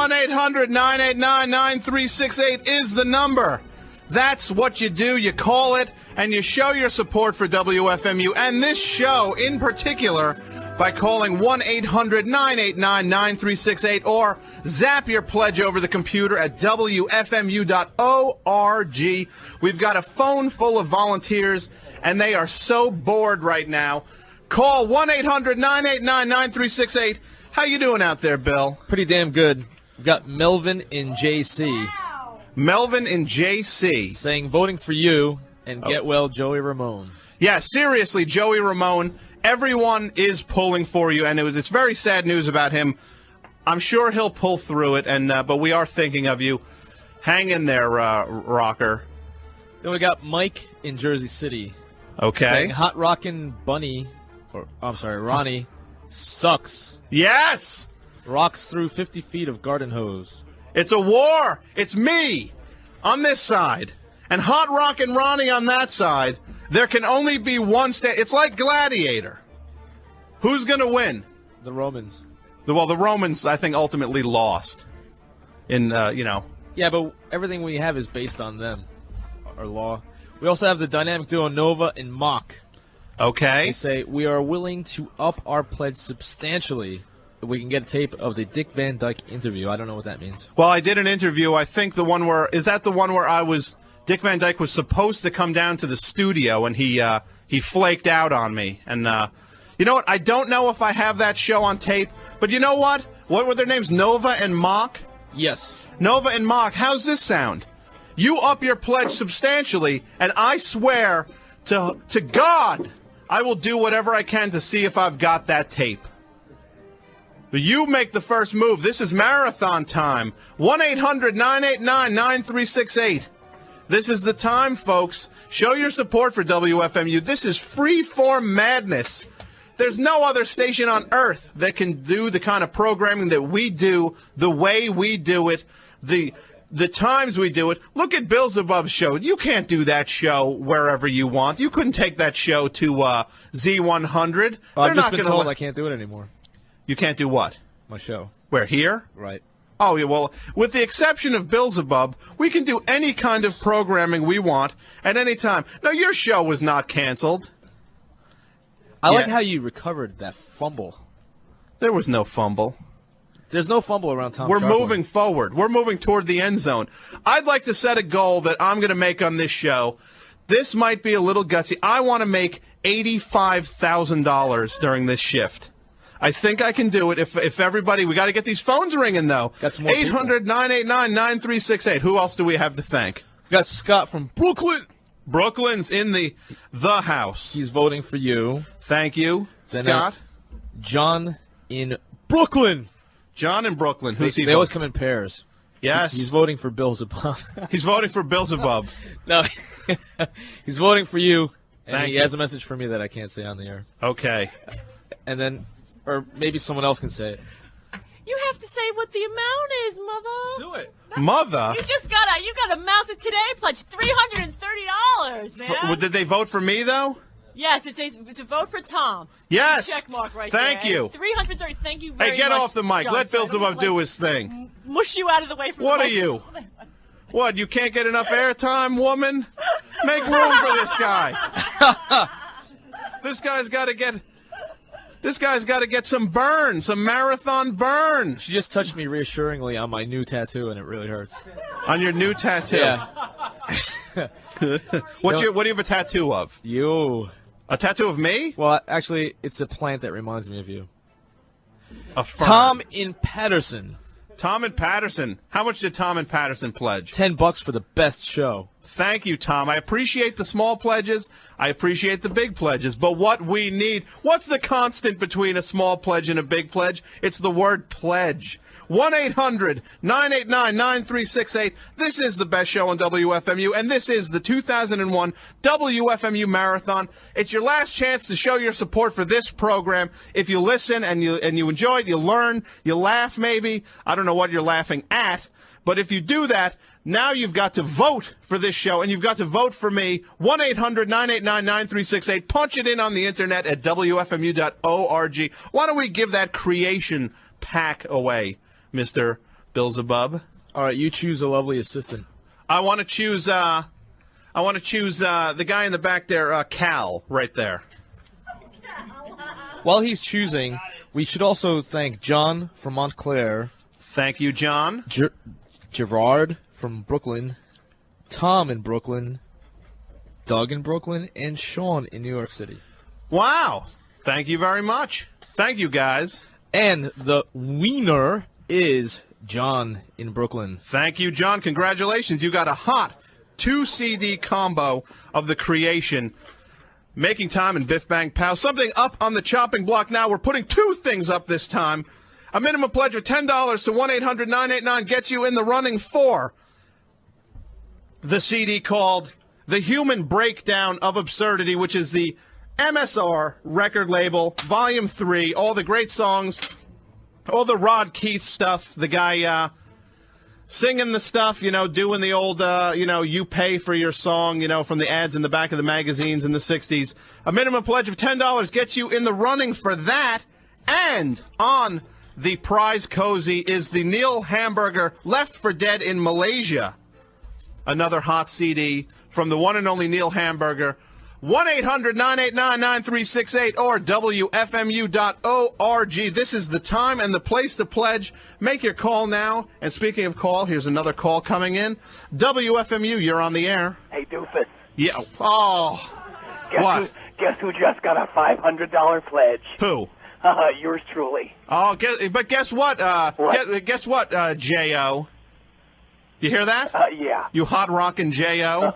One 800-989-9368 is the number. That's what you do. You call it, and you show your support for WFMU and this show in particular by calling 1-800-989-9368 or zap your pledge over the computer at WFMU.org. We've got a phone full of volunteers, and they are so bored right now. Call 1-800-989-9368. How you doing out there, Bill? Pretty damn good. We've got Melvin in JC. Melvin in JC. Saying voting for you and get well, Joey Ramone. Yeah, seriously, Joey Ramone. Everyone is pulling for you, and it's very sad news about him. I'm sure he'll pull through it, and but we are thinking of you. Hang in there, rocker. Then we got Mike in Jersey City. Okay. Saying Hot Rockin' Bunny, or I'm sorry, Ronnie, sucks. Yes! Rocks through 50 feet of garden hose. It's a war. It's me on this side and Hot Rockin' Ronnie on that side. There can only be one It's like Gladiator. Who's going to win? The Romans. Well, the Romans, I think, ultimately lost. Yeah, but everything we have is based on them, our law. We also have the dynamic duo Nova and Mock. Okay. They say, we are willing to up our pledge substantially if we can get a tape of the Dick Van Dyke interview. I don't know what that means. Well, I did an interview. I think the one where Dick Van Dyke was supposed to come down to the studio, and he flaked out on me. And you know what? I don't know if I have that show on tape, but you know what? What were their names? Nova and Mock? Yes. Nova and Mock. How's this sound? You up your pledge substantially, and I swear to God, I will do whatever I can to see if I've got that tape. But you make the first move. This is marathon time. 1-800-989-9368. This is the time, folks. Show your support for WFMU. This is free-form madness. There's no other station on earth that can do the kind of programming that we do, the way we do it, the times we do it. Look at Beelzebub's show. You can't do that show wherever you want. You couldn't take that show to Z100. I've just been told I can't do it anymore. You can't do what? My show. Where, here? Right. Oh, yeah, well, with the exception of Beelzebub, we can do any kind of programming we want at any time. No, your show was not canceled. I like how you recovered that fumble. There was no fumble. There's no fumble around Tom We're Scharpling. moving forward. We're moving toward the end zone. I'd like to set a goal that I'm going to make on this show. This might be a little gutsy. I want to make $85,000 during this shift. I think I can do it if everybody... We got to get these phones ringing, though. 800-989-9368. Who else do we have to thank? We got Scott from Brooklyn. Brooklyn's in the house. He's voting for you. Thank you, Then, Scott. John in Brooklyn. John in Brooklyn. Who's he? They always come in pairs. Yes. He's voting for Beelzebub. He's voting for Beelzebub. No, he's voting for you. And Thank he you. has a message for me that I can't say on the air. Okay. And then, or maybe someone else can say it. You have to say what the amount is, Mother. Do it. Mother? You got a Mouse It Today pledge, $330, man. Did they vote for me, though? Yes, it's a vote for Tom. Yes. Check mark right Thank there. you. 330. Thank you very Hey, much. get off the mic. John. Let Beelzebub do his thing. Mush you out of the way from What the are you? What, you can't get enough airtime, woman? Make room for this guy. This guy's got to get some burn, some marathon burn. She just touched me reassuringly on my new tattoo, and it really hurts. On your new tattoo? Yeah. What do you have a tattoo of? You. A tattoo of me? Well, actually, it's a plant that reminds me of you. A fern. Tom in Patterson. Tom and Patterson. How much did Tom and Patterson pledge? $10 for the best show. Thank you, Tom. I appreciate the small pledges. I appreciate the big pledges. But what we need, what's the constant between a small pledge and a big pledge? It's the word pledge. 1-800-989-9368. This is the best show on WFMU, and this is the 2001 WFMU Marathon. It's your last chance to show your support for this program. If you listen and you enjoy it, you learn, you laugh maybe. I don't know what you're laughing at, but if you do that, now you've got to vote for this show, and you've got to vote for me. 1-800-989-9368. Punch it in on the internet at WFMU.org. Why don't we give that creation pack away, Mr. Beelzebub? All right, you choose a lovely assistant. I want to choose the guy in the back there, Cal, right there. While he's choosing, we should also thank John from Montclair. Thank you, John. Gerard from Brooklyn, Tom in Brooklyn, Doug in Brooklyn, and Sean in New York City. Wow. Thank you very much. Thank you, guys. And the winner is John in Brooklyn. Thank you, John. Congratulations. You got a hot 2-CD combo of the creation. Making Time and Biff Bang Pow. Something up on the chopping block now. We're putting two things up this time. A minimum pledge of $10 to 1-800-989 gets you in the running for the CD called The Human Breakdown of Absurdity, which is the MSR record label, Volume 3, all the great songs All the Rod Keith stuff, the guy singing the stuff, doing the old, you pay for your song, from the ads in the back of the magazines in the 60s. A minimum pledge of $10 gets you in the running for that. And on the prize cozy is the Neil Hamburger Left for Dead in Malaysia. Another hot CD from the one and only Neil Hamburger. 1-800-989-9368 or WFMU.org. This is the time and the place to pledge. Make your call now. And speaking of call, here's another call coming in. WFMU, you're on the air. Hey, Doofus. Yeah. Oh. What? Guess who just got a $500 pledge? Who? Yours truly. Oh, but guess what? Guess what, J.O.? You hear that? Yeah. You hot rockin' J.O.?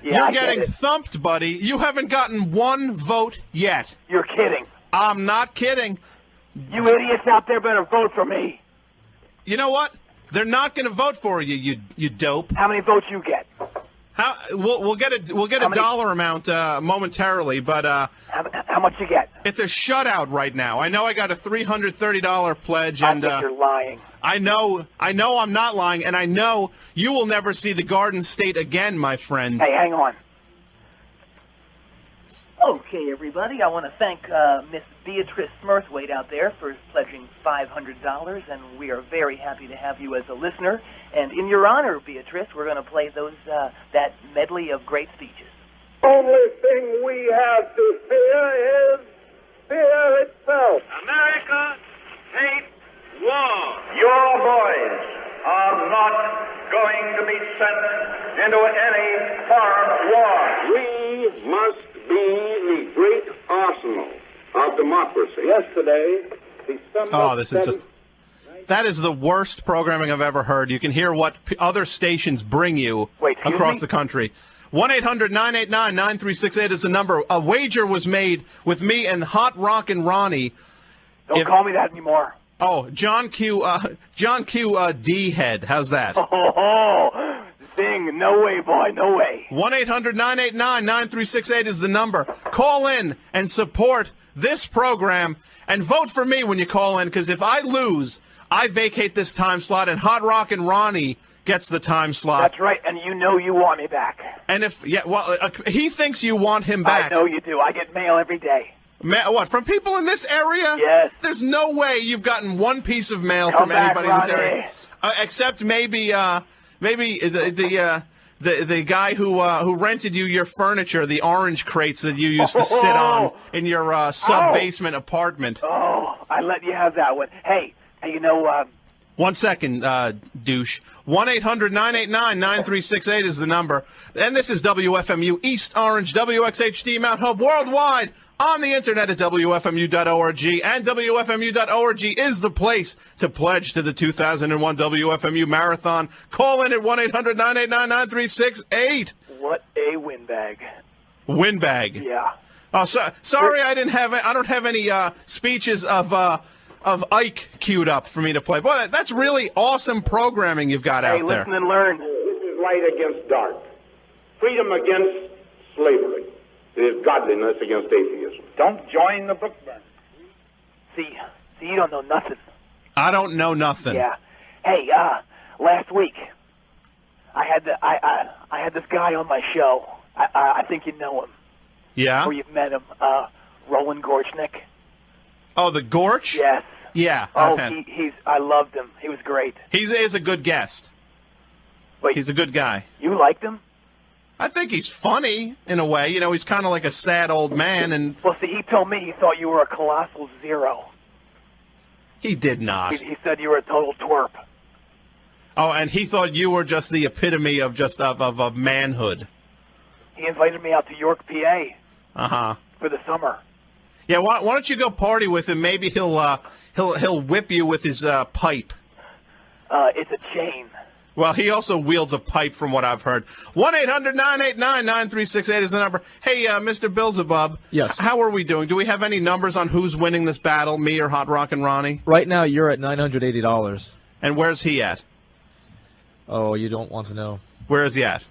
Yeah, You're getting thumped, buddy. You haven't gotten one vote yet. You're kidding. I'm not kidding. You idiots out there better vote for me. You know what? They're not going to vote for you, you dope. How many votes you get? We'll get a dollar amount momentarily, but how much you get? It's a shutout right now. I know I got a $330 pledge, I and think you're lying. I know I'm not lying, and I know you will never see the Garden State again, my friend. Hey, hang on. Okay, everybody, I want to thank Miss Beatrice Smurthwaite out there for pledging $500, and we are very happy to have you as a listener. And in your honor, Beatrice, we're going to play that medley of great speeches. Only thing we have to fear is fear itself. America hates war. Your boys are not going to be sent into any foreign war. We must be the great arsenal of democracy. Yesterday, December that is the worst programming I've ever heard. You can hear what other stations bring you across the country. 1-800-989-9368 is the number. A wager was made with me and Hot Rockin' Ronnie. Don't call me that anymore. Oh, John Q. D head. How's that? Oh, Zing. No way, boy. No way. 1-800-989-9368 is the number. Call in and support this program and vote for me when you call in, because if I lose, I vacate this time slot and Hot Rockin' Ronnie gets the time slot. That's right, and you know you want me back. And he thinks you want him back. I know you do. I get mail every day. What, from people in this area? Yes. There's no way you've gotten one piece of mail from anybody in this area. Except maybe the guy who rented you your furniture, the orange crates that you used to sit on in your sub-basement apartment. Oh, I let you have that one. Hey, One second, douche. 1-800-989-9368 is the number. And this is WFMU East Orange, WXHD Mount Hope, worldwide on the internet at WFMU.org. And WFMU.org is the place to pledge to the 2001 WFMU Marathon. Call in at 1-800-989-9368. What a windbag. Windbag. Yeah. Oh, sorry, I don't have any speeches of Ike queued up for me to play. Boy, that's really awesome programming you've got out there. Hey, listen and learn. This is light against dark. Freedom against slavery. It is godliness against atheism. Don't join the book burn. See, you don't know nothing. I don't know nothing. Yeah. Hey, last week, I had this guy on my show. I think you know him. Yeah? Or you've met him. Roland Gorchnik. Oh, the Gorch? Yes. Yeah. Oh, I loved him. He was great. He is a good guest. Wait, he's a good guy. You liked him? I think he's funny in a way. He's kind of like a sad old man. And well, see, he told me he thought you were a colossal zero. He did not. He said you were a total twerp. Oh, and he thought you were just the epitome of manhood. He invited me out to York, PA. Uh-huh. For the summer. Yeah, why don't you go party with him? Maybe he'll whip you with his pipe. It's a chain. Well, he also wields a pipe, from what I've heard. 1-800-989-9368 is the number. Hey, Mr. Beelzebub. Yes. How are we doing? Do we have any numbers on who's winning this battle, me or Hot Rockin' Ronnie? Right now, you're at $980. And where's he at? Oh, you don't want to know. Where is he at?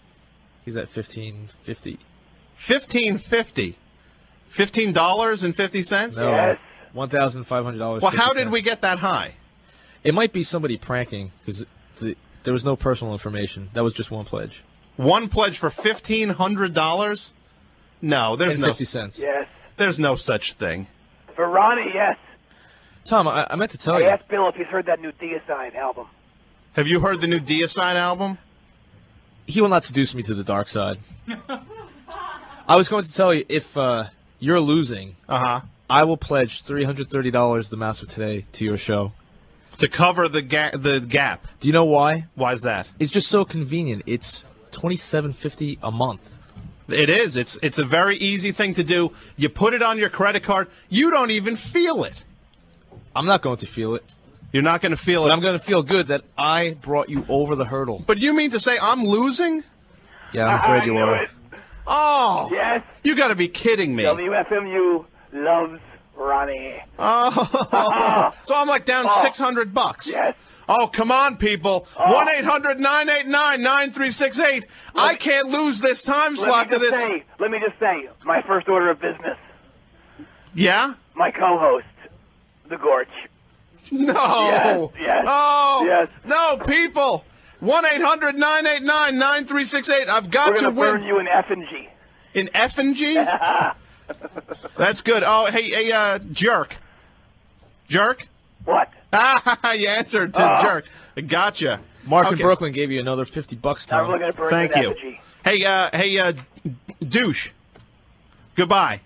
He's at $15.50. $15.50. $15.50? No. Yes. $1,500. Well, how did we get that high? It might be somebody pranking because there was no personal information. That was just one pledge. One pledge for $1,500? No, there's and no 50 cents. Yes. There's no such thing. For Ronnie, yes. Tom, I meant to tell I you. asked Bill if he's heard that new Deicide album. Have you heard the new Deicide album? He will not seduce me to the dark side. I was going to tell you, if you're losing, I will pledge $330 the Master today to your show. To cover the gap. Do you know why? Why is that? It's just so convenient. It's $27.50 a month. It is. It's a very easy thing to do. You put it on your credit card. You don't even feel it. I'm not going to feel it. You're not going to feel it. But I'm going to feel good that I brought you over the hurdle. But you mean to say I'm losing? Yeah, I'm afraid you are. Oh. Yes. You got to be kidding me. WFMU loves Ronnie. Oh. So I'm like down $600. Yes. Oh, come on, people. 1-800-989-9368. I can't lose this time slot to this. Let me just say, my first order of business. Yeah? My co-host, The Gorge. No. Yes. Oh. Yes. No, people. 1-800-989-9368. I've got We're to gonna win. burn you in effigy. In effigy? That's good. Oh, hey, jerk. Jerk? What? Ah, you answered to jerk. Gotcha. Mark in Brooklyn gave you another $50, Tom. I'm gonna burn Thank in you. effigy. Hey, douche. Goodbye.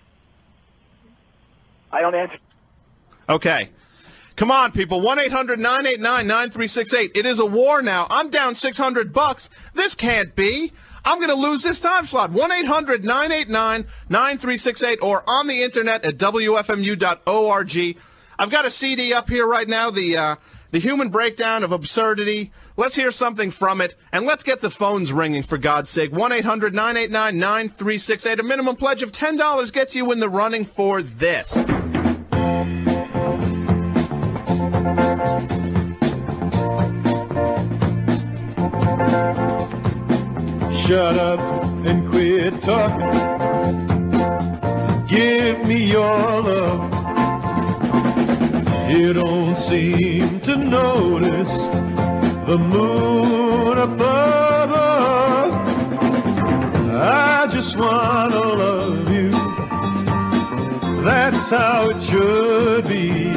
I don't answer. Okay. Come on, people. 1-800-989-9368. It is a war now. I'm down $600. This can't be. I'm going to lose this time slot. 1-800-989-9368 or on the internet at WFMU.org. I've got a CD up here right now, the Human Breakdown of Absurdity. Let's hear something from it, and let's get the phones ringing, for God's sake. 1-800-989-9368. A minimum pledge of $10 gets you in the running for this. Shut up and quit talking. Give me your love. You don't seem to notice the moon above us. I just want to love you. That's how it should be.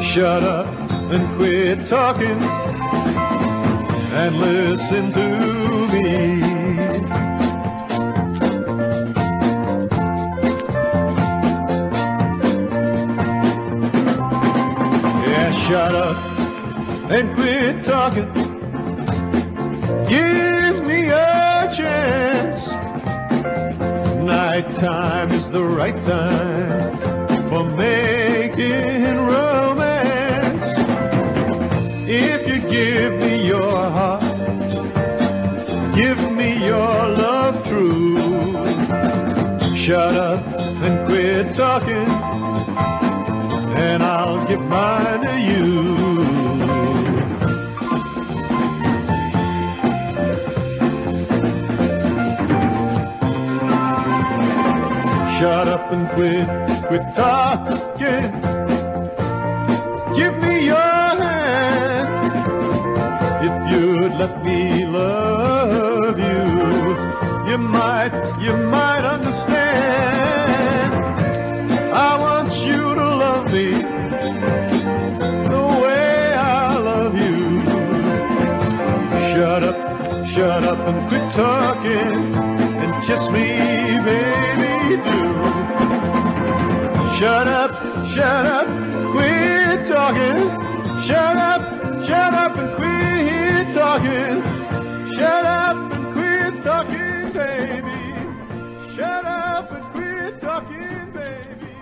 Shut up and quit talking and listen to me. Yeah, shut up and quit talking. Give me a chance. Nighttime is the right time for making romance. If you give me your heart, give me your love true. Shut up and quit talking, and I'll give mine to you. Shut up and quit talking. Give me your hand. If you'd let me love you, you might understand. I want you to love me the way I love you. Shut up and quit talking and kiss me, baby, do. Shut up, quit talking. Shut up and quit talking. Shut up and quit talking, baby. Shut up and quit talking, baby.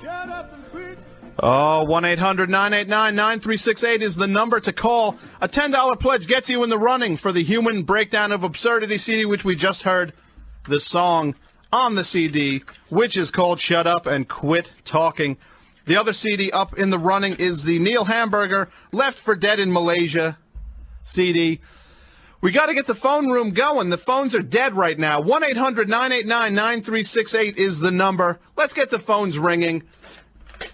Shut up and quit. Oh, 1-800-989-9368 is the number to call. A $10 pledge gets you in the running for the Human Breakdown of Absurdity CD, which we just heard the song on the CD, which is called Shut Up and Quit Talking. The other CD up in the running is the Neil Hamburger Left for Dead in Malaysia CD. We got to get the phone room going. The phones are dead right now. 1-800-989-9368 is the number. Let's get the phones ringing.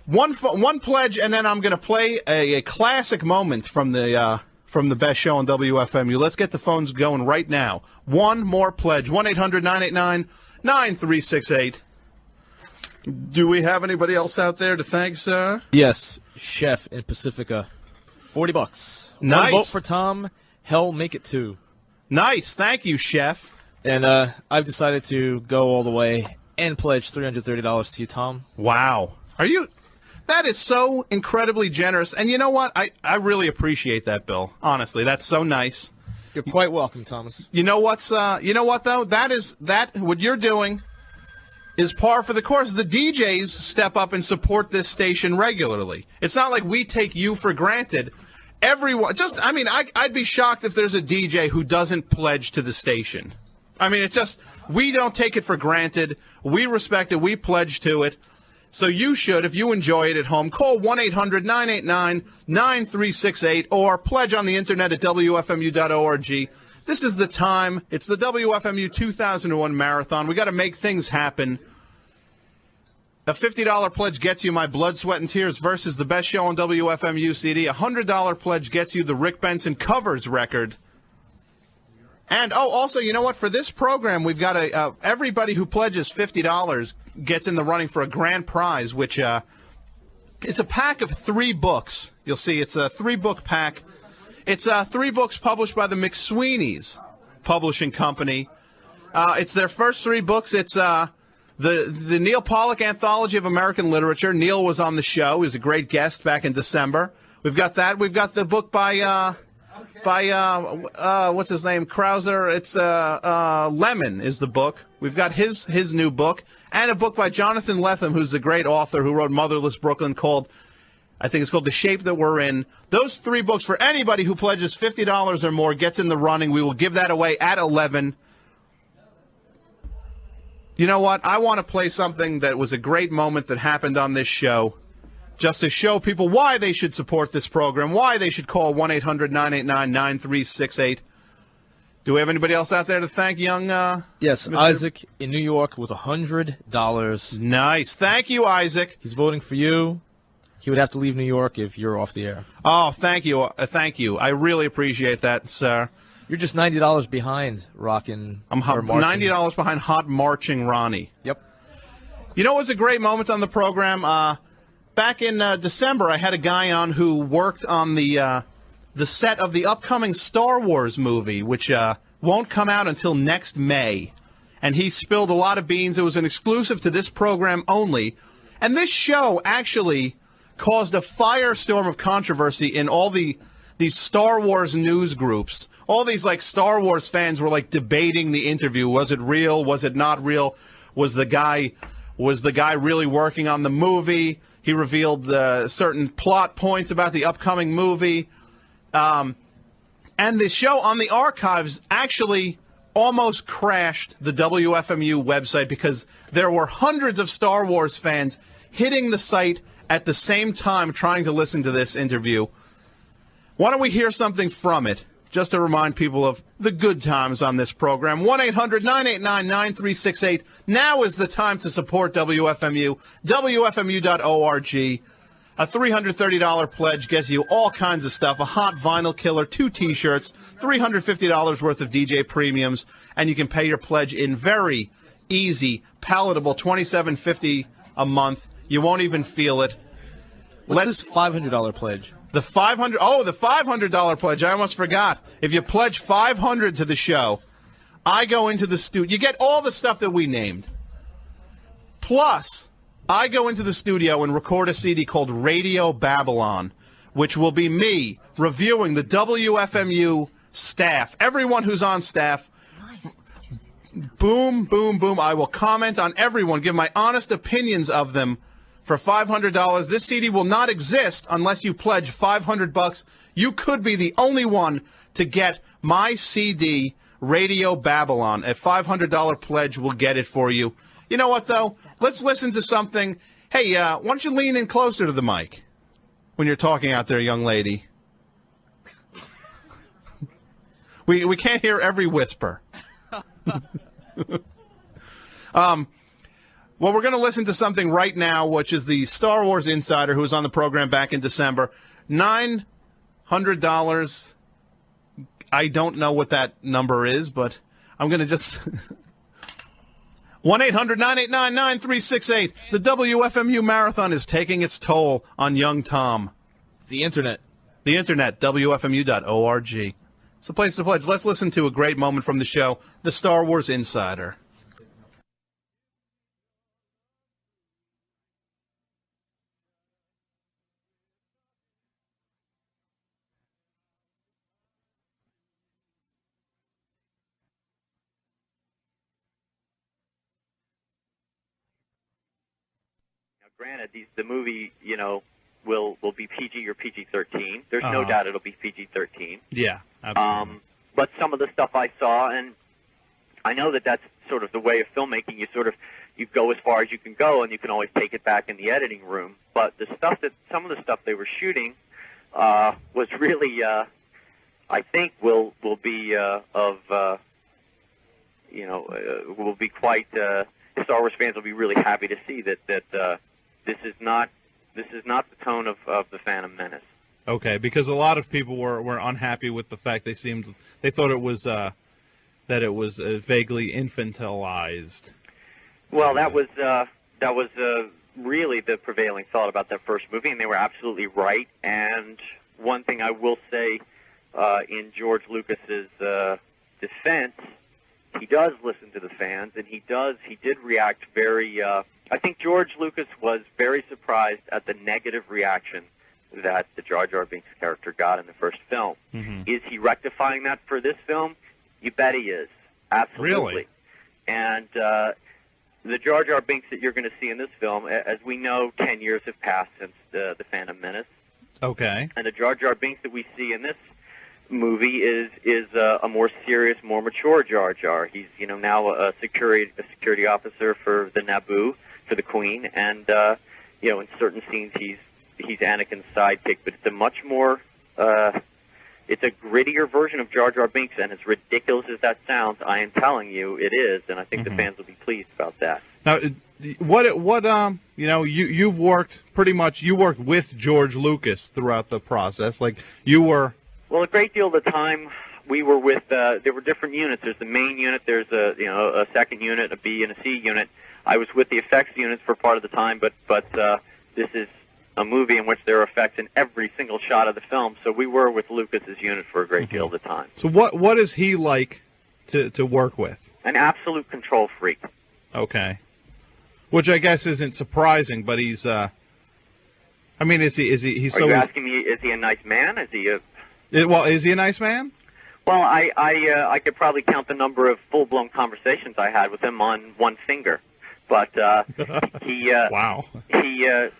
One pledge, and then I'm going to play a classic moment from the best show on WFMU. Let's get the phones going right now. One more pledge, 1-800-989-9368. Do we have anybody else out there to thank, sir? Yes, Chef in Pacifica, $40. Nice. One vote for Tom. Hell, make it 2. Nice, thank you, Chef. And I've decided to go all the way and pledge $330 to you, Tom. Wow. That is so incredibly generous. And you know what? I really appreciate that, Bill. Honestly, that's so nice. You're quite welcome, Thomas. You know what though? What you're doing is par for the course. The DJs step up and support this station regularly. It's not like we take you for granted. Everyone, I'd be shocked if there's a DJ who doesn't pledge to the station. I mean, it's just, we don't take it for granted. We respect it. We pledge to it. So you should, if you enjoy it at home, call 1-800-989-9368 or pledge on the internet at WFMU.org. This is the time. It's the WFMU 2001 Marathon. We got to make things happen. A $50 pledge gets you My Blood, Sweat, and Tears versus the best show on WFMU CD. A $100 pledge gets you the Rick Benson covers record. And, also, you know what? For this program, we've got everybody who pledges $50 gets in the running for a grand prize, which it's a pack of 3 books. You'll see it's a 3-book pack. It's 3 books published by the McSweeney's Publishing Company. It's their first 3 books. It's the Neil Pollock Anthology of American Literature. Neil was on the show. He was a great guest back in December. We've got that. We've got the book by what's his name? Krauser. It's Lemon is the book. We've got his new book, and a book by Jonathan Lethem, who's a great author who wrote Motherless Brooklyn, I think it's called The Shape That We're In. Those 3 books, for anybody who pledges $50 or more, gets in the running. We will give that away at 11. You know what? I want to play something that was a great moment that happened on this show, just to show people why they should support this program, why they should call 1-800-989-9368. Do we have anybody else out there to thank, young? Yes, Mr. Isaac in New York with $100. Nice. Thank you, Isaac. He's voting for you. He would have to leave New York if you're off the air. Oh, thank you. Thank you. I really appreciate that, sir. You're just $90 behind rocking. I'm $90 behind hot marching Ronnie. Yep. You know what was a great moment on the program? Back in December, I had a guy on who worked on the set of the upcoming Star Wars movie, which won't come out until next May. And he spilled a lot of beans. It was an exclusive to this program only. And this show actually caused a firestorm of controversy in all these Star Wars news groups. All these Star Wars fans were debating the interview. Was it real? Was it not real? Was the guy really working on the movie? He revealed certain plot points about the upcoming movie. And the show on the archives actually almost crashed the WFMU website because there were hundreds of Star Wars fans hitting the site at the same time trying to listen to this interview. Why don't we hear something from it, just to remind people of the good times on this program. 1-800-989-9368. Now is the time to support WFMU, WFMU.org. A $330 pledge gets you all kinds of stuff, a hot vinyl killer, 2 T-shirts, $350 worth of DJ premiums, and you can pay your pledge in very easy, palatable $27.50 a month. You won't even feel it. What's this $500 pledge? The $500 pledge. I almost forgot. If you pledge $500 to the show, I go into the studio. You get all the stuff that we named. Plus, I go into the studio and record a CD called Radio Babylon, which will be me reviewing the WFMU staff, everyone who's on staff. Boom, boom, boom. I will comment on everyone, give my honest opinions of them for $500. This CD will not exist unless you pledge $500. You could be the only one to get my CD, Radio Babylon. A $500 pledge will get it for you. You know what, though? Let's listen to something. Hey, why don't you lean in closer to the mic when you're talking out there, young lady? We can't hear every whisper. Well, we're going to listen to something right now, which is the Star Wars Insider, who was on the program back in December. $900. I don't know what that number is, but I'm going to just... 1-800-989-9368. The WFMU Marathon is taking its toll on young Tom. The Internet. The Internet, WFMU.org. It's the place to pledge. Let's listen to a great moment from the show, the Star Wars Insider. Granted, the movie, will be PG or PG-13. There's no doubt it'll be PG-13. Yeah, absolutely. But some of the stuff I saw, and I know that that's sort of the way of filmmaking. You go as far as you can go, and you can always take it back in the editing room. But some of the stuff they were shooting was really, I think, will be will be quite. Star Wars fans will be really happy to see that this is not the tone of the Phantom Menace. Okay, because a lot of people were unhappy with the fact they thought it was that it was vaguely infantilized. Well, that was really the prevailing thought about that first movie, and they were absolutely right. And one thing I will say in George Lucas's defense, he does listen to the fans, and he did react very. I think George Lucas was very surprised at the negative reaction that the Jar Jar Binks character got in the first film. Mm-hmm. Is he rectifying that for this film? You bet he is. Absolutely. Really? And the Jar Jar Binks that you're going to see in this film, as we know, 10 years have passed since the Phantom Menace. Okay. And the Jar Jar Binks that we see in this movie is a more serious, more mature Jar Jar. He's now a security officer for the Naboo, for the Queen, and in certain scenes he's Anakin's sidekick. But it's a much more it's a grittier version of Jar Jar Binks, and as ridiculous as that sounds, I am telling you, it is, and I think the fans will be pleased about that. Now, you worked with George Lucas throughout the process, like you were. Well, a great deal of the time we were with. There were different units. There's the main unit. There's a second unit, a B and a C unit. I was with the effects units for part of the time, but this is a movie in which there are effects in every single shot of the film. So we were with Lucas's unit for a great deal of the time. So what is he like to work with? An absolute control freak. Okay, which I guess isn't surprising, but he's. Is he? He's. Are you asking me? Is he a nice man? Is he a? Is he a nice man? Well, I could probably count the number of full-blown conversations I had with him on one finger, but he wow. He is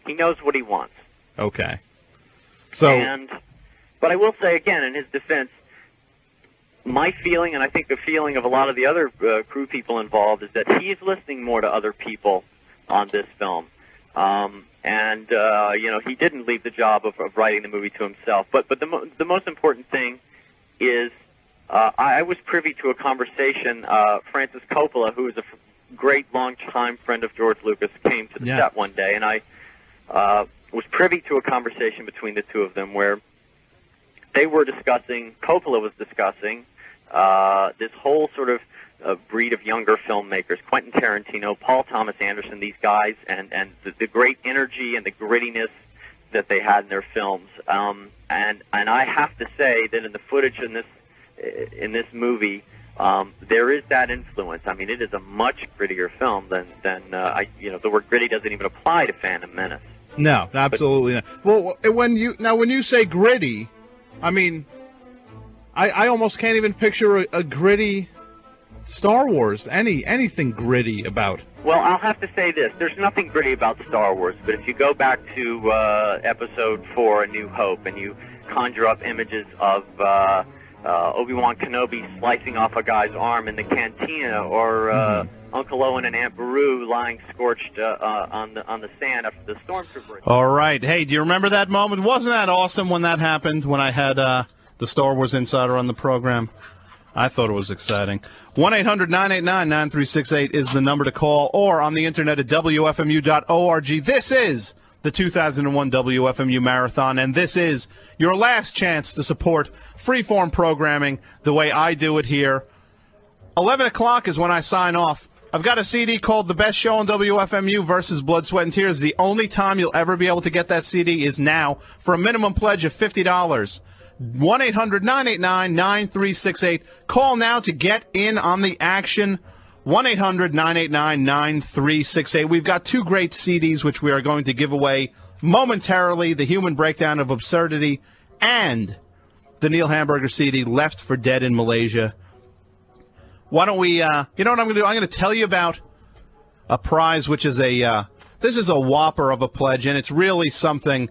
he knows what he wants. Okay. So. But I will say again, in his defense, my feeling, and I think the feeling of a lot of the other crew people involved, is that he's listening more to other people on this film. He didn't leave the job of writing the movie to himself. But the most important thing is I was privy to a conversation. Francis Coppola, who is a great long-time friend of George Lucas, came to the set one day, and I was privy to a conversation between the two of them where Coppola was discussing this whole sort of breed of younger filmmakers, Quentin Tarantino, Paul Thomas Anderson, these guys, and the great energy and the grittiness that they had in their films. And I have to say that in the footage in this movie, there is that influence. I mean, it is a much grittier film than the word gritty doesn't even apply to Phantom Menace. No, absolutely not. Well, when you say gritty, I mean, I almost can't even picture a gritty Star Wars, anything gritty about. Well, I'll have to say this. There's nothing gritty about Star Wars, but if you go back to Episode 4, A New Hope, and you conjure up images of Obi-Wan Kenobi slicing off a guy's arm in the cantina, or Uncle Owen and Aunt Beru lying scorched on the sand after the stormtrooper. All right. Hey, do you remember that moment? Wasn't that awesome when that happened, when I had the Star Wars Insider on the program? I thought it was exciting. 1-800-989-9368 is the number to call, or on the internet at WFMU.org. This is the 2001 WFMU Marathon, and this is your last chance to support freeform programming the way I do it here. 11 o'clock is when I sign off. I've got a CD called The Best Show on WFMU versus Blood, Sweat, and Tears. The only time you'll ever be able to get that CD is now for a minimum pledge of $50. 1-800-989-9368. Call now to get in on the action. 1-800-989-9368. We've got two great CDs which we are going to give away momentarily. The Human Breakdown of Absurdity and the Neil Hamburger CD, Left for Dead in Malaysia. Why don't we, you know what I'm going to do? I'm going to tell you about a prize which is this is a whopper of a pledge, and it's really something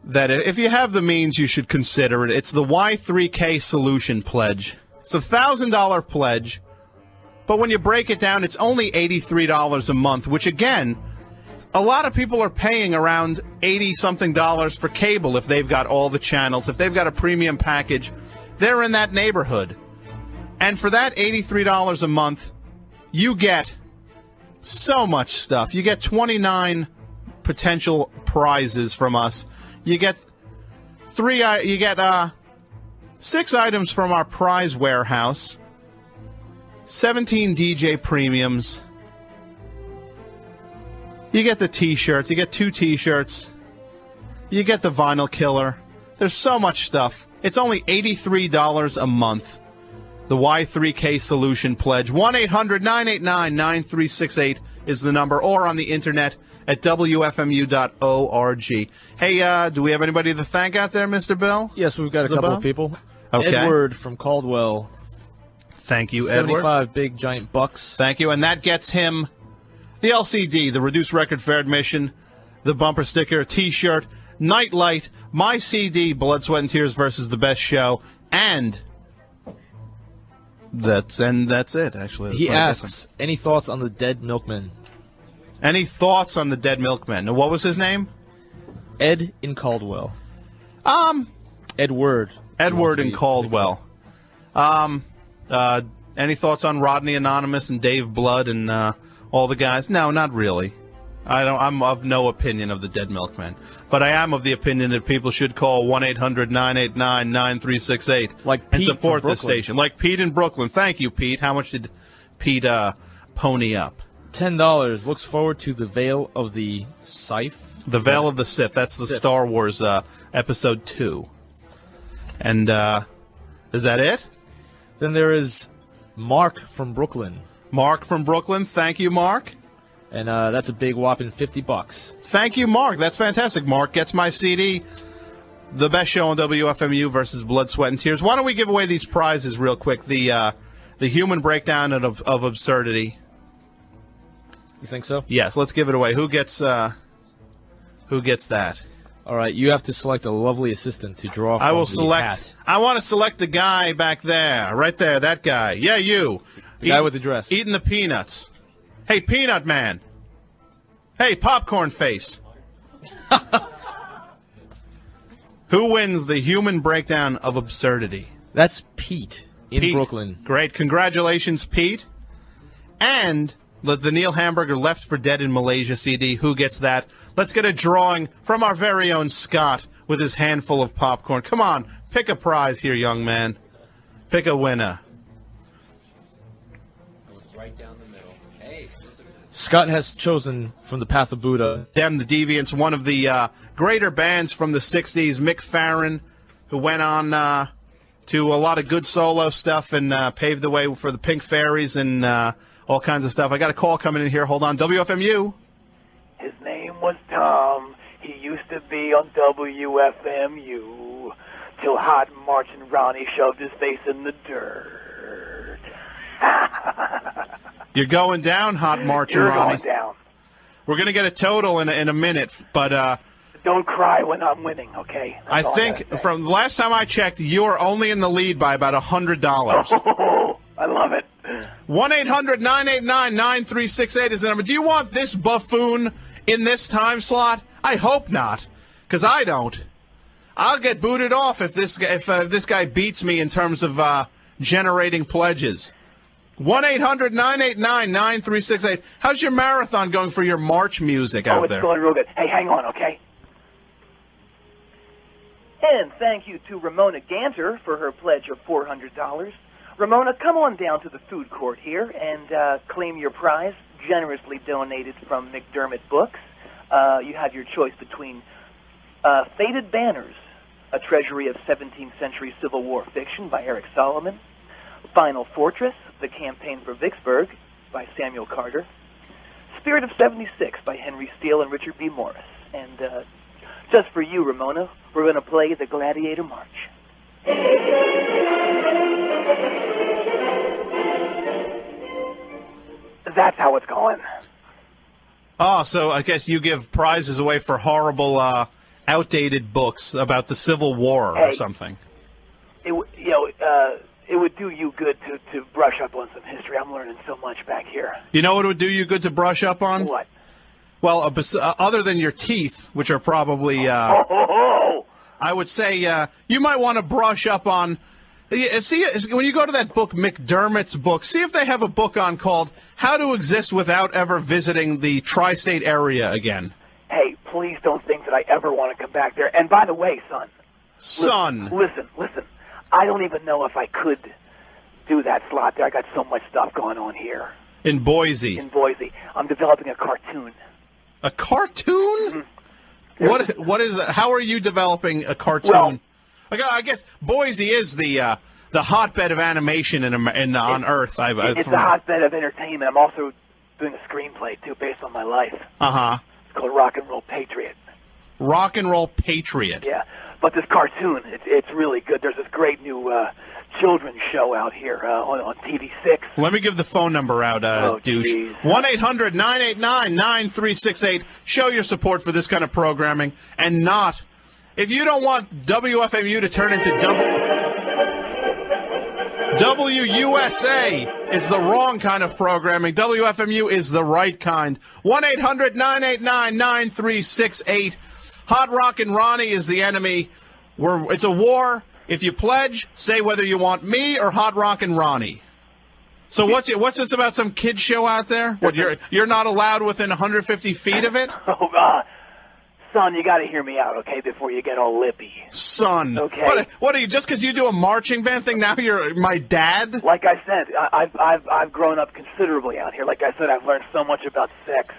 that if you have the means, you should consider it. It's the Y3K Solution Pledge. It's a $1,000 pledge, but when you break it down, it's only $83 a month, which, again, a lot of people are paying around $80-something for cable if they've got all the channels. If they've got a premium package, they're in that neighborhood. And for that $83 a month, you get so much stuff. You get 29 potential prizes from us. You get 6 items from our prize warehouse, 17 DJ premiums. You get the T-shirts. You get 2 T-shirts. You get the vinyl killer. There's so much stuff. It's only $83 a month. The Y3K Solution Pledge. 1-800-989-9368 is the number, or on the internet at WFMU.org. Hey, do we have anybody to thank out there, Mr. Bill? Yes, we've got a couple of people. Okay. Edward from Caldwell. Thank you, Edward. 75 big giant bucks. Thank you, and that gets him the LCD, the reduced record fare admission, the bumper sticker, T-shirt, Nightlight, my CD, Blood, Sweat, and Tears versus the Best Show, and that's it, actually. He asks, any thoughts on the Dead Milkman? Any thoughts on the Dead Milkman? Now, what was his name? Ed in Caldwell. Edward in Caldwell. Any thoughts on Rodney Anonymous and Dave Blood and all the guys? No, not really. I'm of no opinion of the Dead Milkman, but I am of the opinion that people should call 1-800-989-9368 and support this station. Like Pete in Brooklyn. Thank you, Pete. How much did Pete pony up? $10. Looks forward to the Veil of the Sith. The Veil of the Sith. That's the Star Wars Episode 2. And is that it? Then there is Mark from Brooklyn. Mark from Brooklyn. Thank you, Mark. And that's a big whopping $50. Thank you, Mark. That's fantastic. Mark gets my CD, The Best Show on WFMU versus Blood, Sweat, and Tears. Why don't we give away these prizes real quick? The Human Breakdown of Absurdity. You think so? Yes, let's give it away. Who gets that? All right, you have to select a lovely assistant to draw from I will the select. hat. I want to select the guy back there, right there, that guy. Yeah, you. The guy with the dress. Eating the peanuts. Hey, Peanut Man. Hey, Popcorn Face. Who wins the Human Breakdown of Absurdity? That's Pete in Brooklyn. Great. Congratulations, Pete. And the Neil Hamburger Left for Dead in Malaysia CD. Who gets that? Let's get a drawing from our very own Scott with his handful of popcorn. Come on, pick a prize here, young man. Pick a winner. Right down the middle. Hey. Scott has chosen from the Path of Buddha. Them, the Deviants, one of the greater bands from the 60s, Mick Farron, who went on to a lot of good solo stuff and paved the way for the Pink Fairies and all kinds of stuff. I got a call coming in here. Hold on. WFMU. His name was Tom. He used to be on WFMU till Hot Marching Ronnie shoved his face in the dirt. You're going down, Hot Marching Ronnie. You're going down. We're going to get a total in a minute, but don't cry when I'm winning, okay? I think from the last time I checked, you're only in the lead by about $100. Oh, I love it. 1-800-989-9368 is the number. Do you want this buffoon in this time slot? I hope not, because I don't. I'll get booted off if this guy beats me in terms of generating pledges. 1-800-989-9368. How's your marathon going for your March music out there? Oh, it's going real good. Hey, hang on, okay? And thank you to Ramona Ganter for her pledge of $400. Ramona, come on down to the food court here and claim your prize, generously donated from McDermott Books. You have your choice between Faded Banners, a treasury of 17th century Civil War fiction by Eric Solomon, Final Fortress, The Campaign for Vicksburg by Samuel Carter, Spirit of 76 by Henry Steele and Richard B. Morris. And just for you, Ramona, we're going to play the Gladiator March. That's how it's going. Oh, so I guess you give prizes away for horrible, outdated books about the Civil War or something. It would do you good to brush up on some history. I'm learning so much back here. You know what would do you good to brush up on? What? Well, other than your teeth, which are probably, I would say you might want to brush up on. See, when you go to that book, McDermott's book, see if they have a book on called How to Exist Without Ever Visiting the Tri-State Area Again. Hey, please don't think that I ever want to come back there. And by the way, son. Listen. I don't even know if I could do that slot there. I got so much stuff going on here. In Boise. I'm developing a cartoon. A cartoon? Mm-hmm. What is? How are you developing a cartoon? Well, I guess Boise is the hotbed of animation on Earth. It's a hotbed of entertainment. I'm also doing a screenplay too, based on my life. It's called Rock and Roll Patriot. Rock and Roll Patriot. Yeah, but this cartoon, it's really good. There's this great new children's show out here on TV6. Let me give the phone number out, douche. 1-800-989-9368. Show your support for this kind of programming, and not. If you don't want WFMU to turn into WUSA is the wrong kind of programming. WFMU is the right kind. 1-800-989-9368. Hot Rockin' Ronnie is the enemy. It's a war. If you pledge, say whether you want me or Hot Rockin' Ronnie. So what's this about some kid show out there? What, you're not allowed within 150 feet of it? Oh, God. Son, you got to hear me out, okay, before you get all lippy. Son. Okay. What are you, just because you do a marching band thing, now you're my dad? Like I said, I've grown up considerably out here. Like I said, I've learned so much about sex.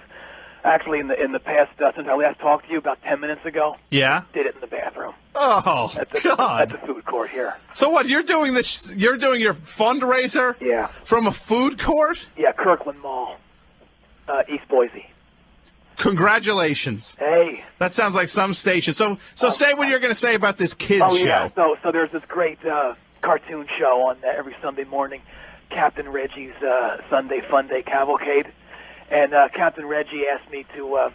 Actually, in the past, since I last talked to you about 10 minutes ago, yeah, did it in the bathroom. Oh, God! At the food court here. So what? You're doing this? You're doing your fundraiser? Yeah. From a food court? Yeah, Kirkland Mall, East Boise. Congratulations. Hey. That sounds like some station. So say what you're going to say about this kids show. Yeah. So there's this great cartoon show on every Sunday morning, Captain Reggie's Sunday Fun Day Cavalcade. And Captain Reggie asked me to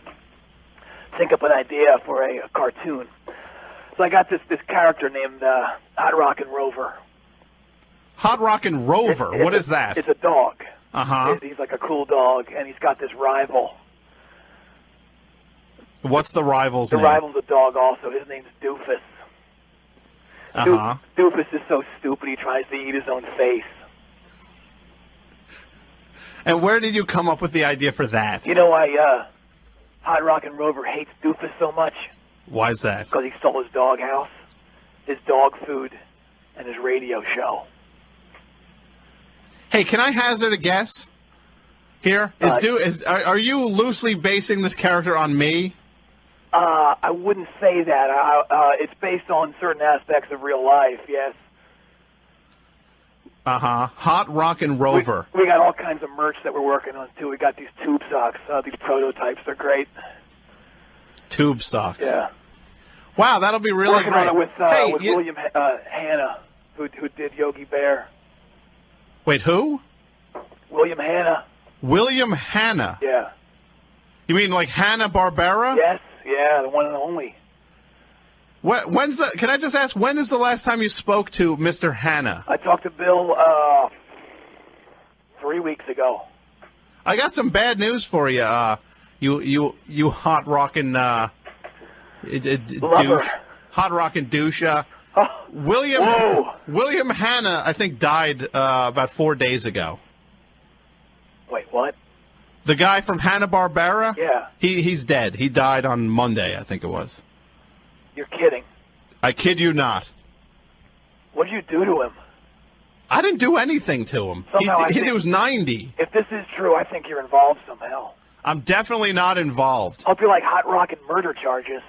think up an idea for a cartoon. So I got this character named Hot Rockin' Rover. Hot Rockin' Rover? What is that? It's a dog. Uh-huh. He's like a cool dog, and he's got this rival. What's the rival's name? The rival's a dog also. His name's Doofus. Uh-huh. Doofus is so stupid he tries to eat his own face. And where did you come up with the idea for that? You know why Hot Rockin' Rover hates Doofus so much? Why is that? Because he stole his dog house, his dog food, and his radio show. Hey, can I hazard a guess? Here, are you loosely basing this character on me? I wouldn't say that. It's based on certain aspects of real life. Yes. Uh-huh. Hot Rockin' Rover. We got all kinds of merch that we're working on, too. We got these tube socks, these prototypes. They're great. Tube socks. Yeah. Wow, that'll be really working great. On it with William Hanna, who did Yogi Bear. Wait, who? William Hanna. William Hanna? Yeah. You mean like Hanna-Barbera? Yes, yeah, the one and only. Can I just ask, when is the last time you spoke to Mr. Hanna? I talked to Bill 3 weeks ago. I got some bad news for you. You hot rockin' douche. Hot Rockin' Douche. William Hanna, I think, died about 4 days ago. Wait, what? The guy from Hanna-Barbera? Yeah. He's dead. He died on Monday, I think it was. You're kidding. I kid you not. What did you do to him? I didn't do anything to him. Somehow He was 90. If this is true, I think you're involved somehow. I'm definitely not involved. Hope you're like hot rockin' murder charges.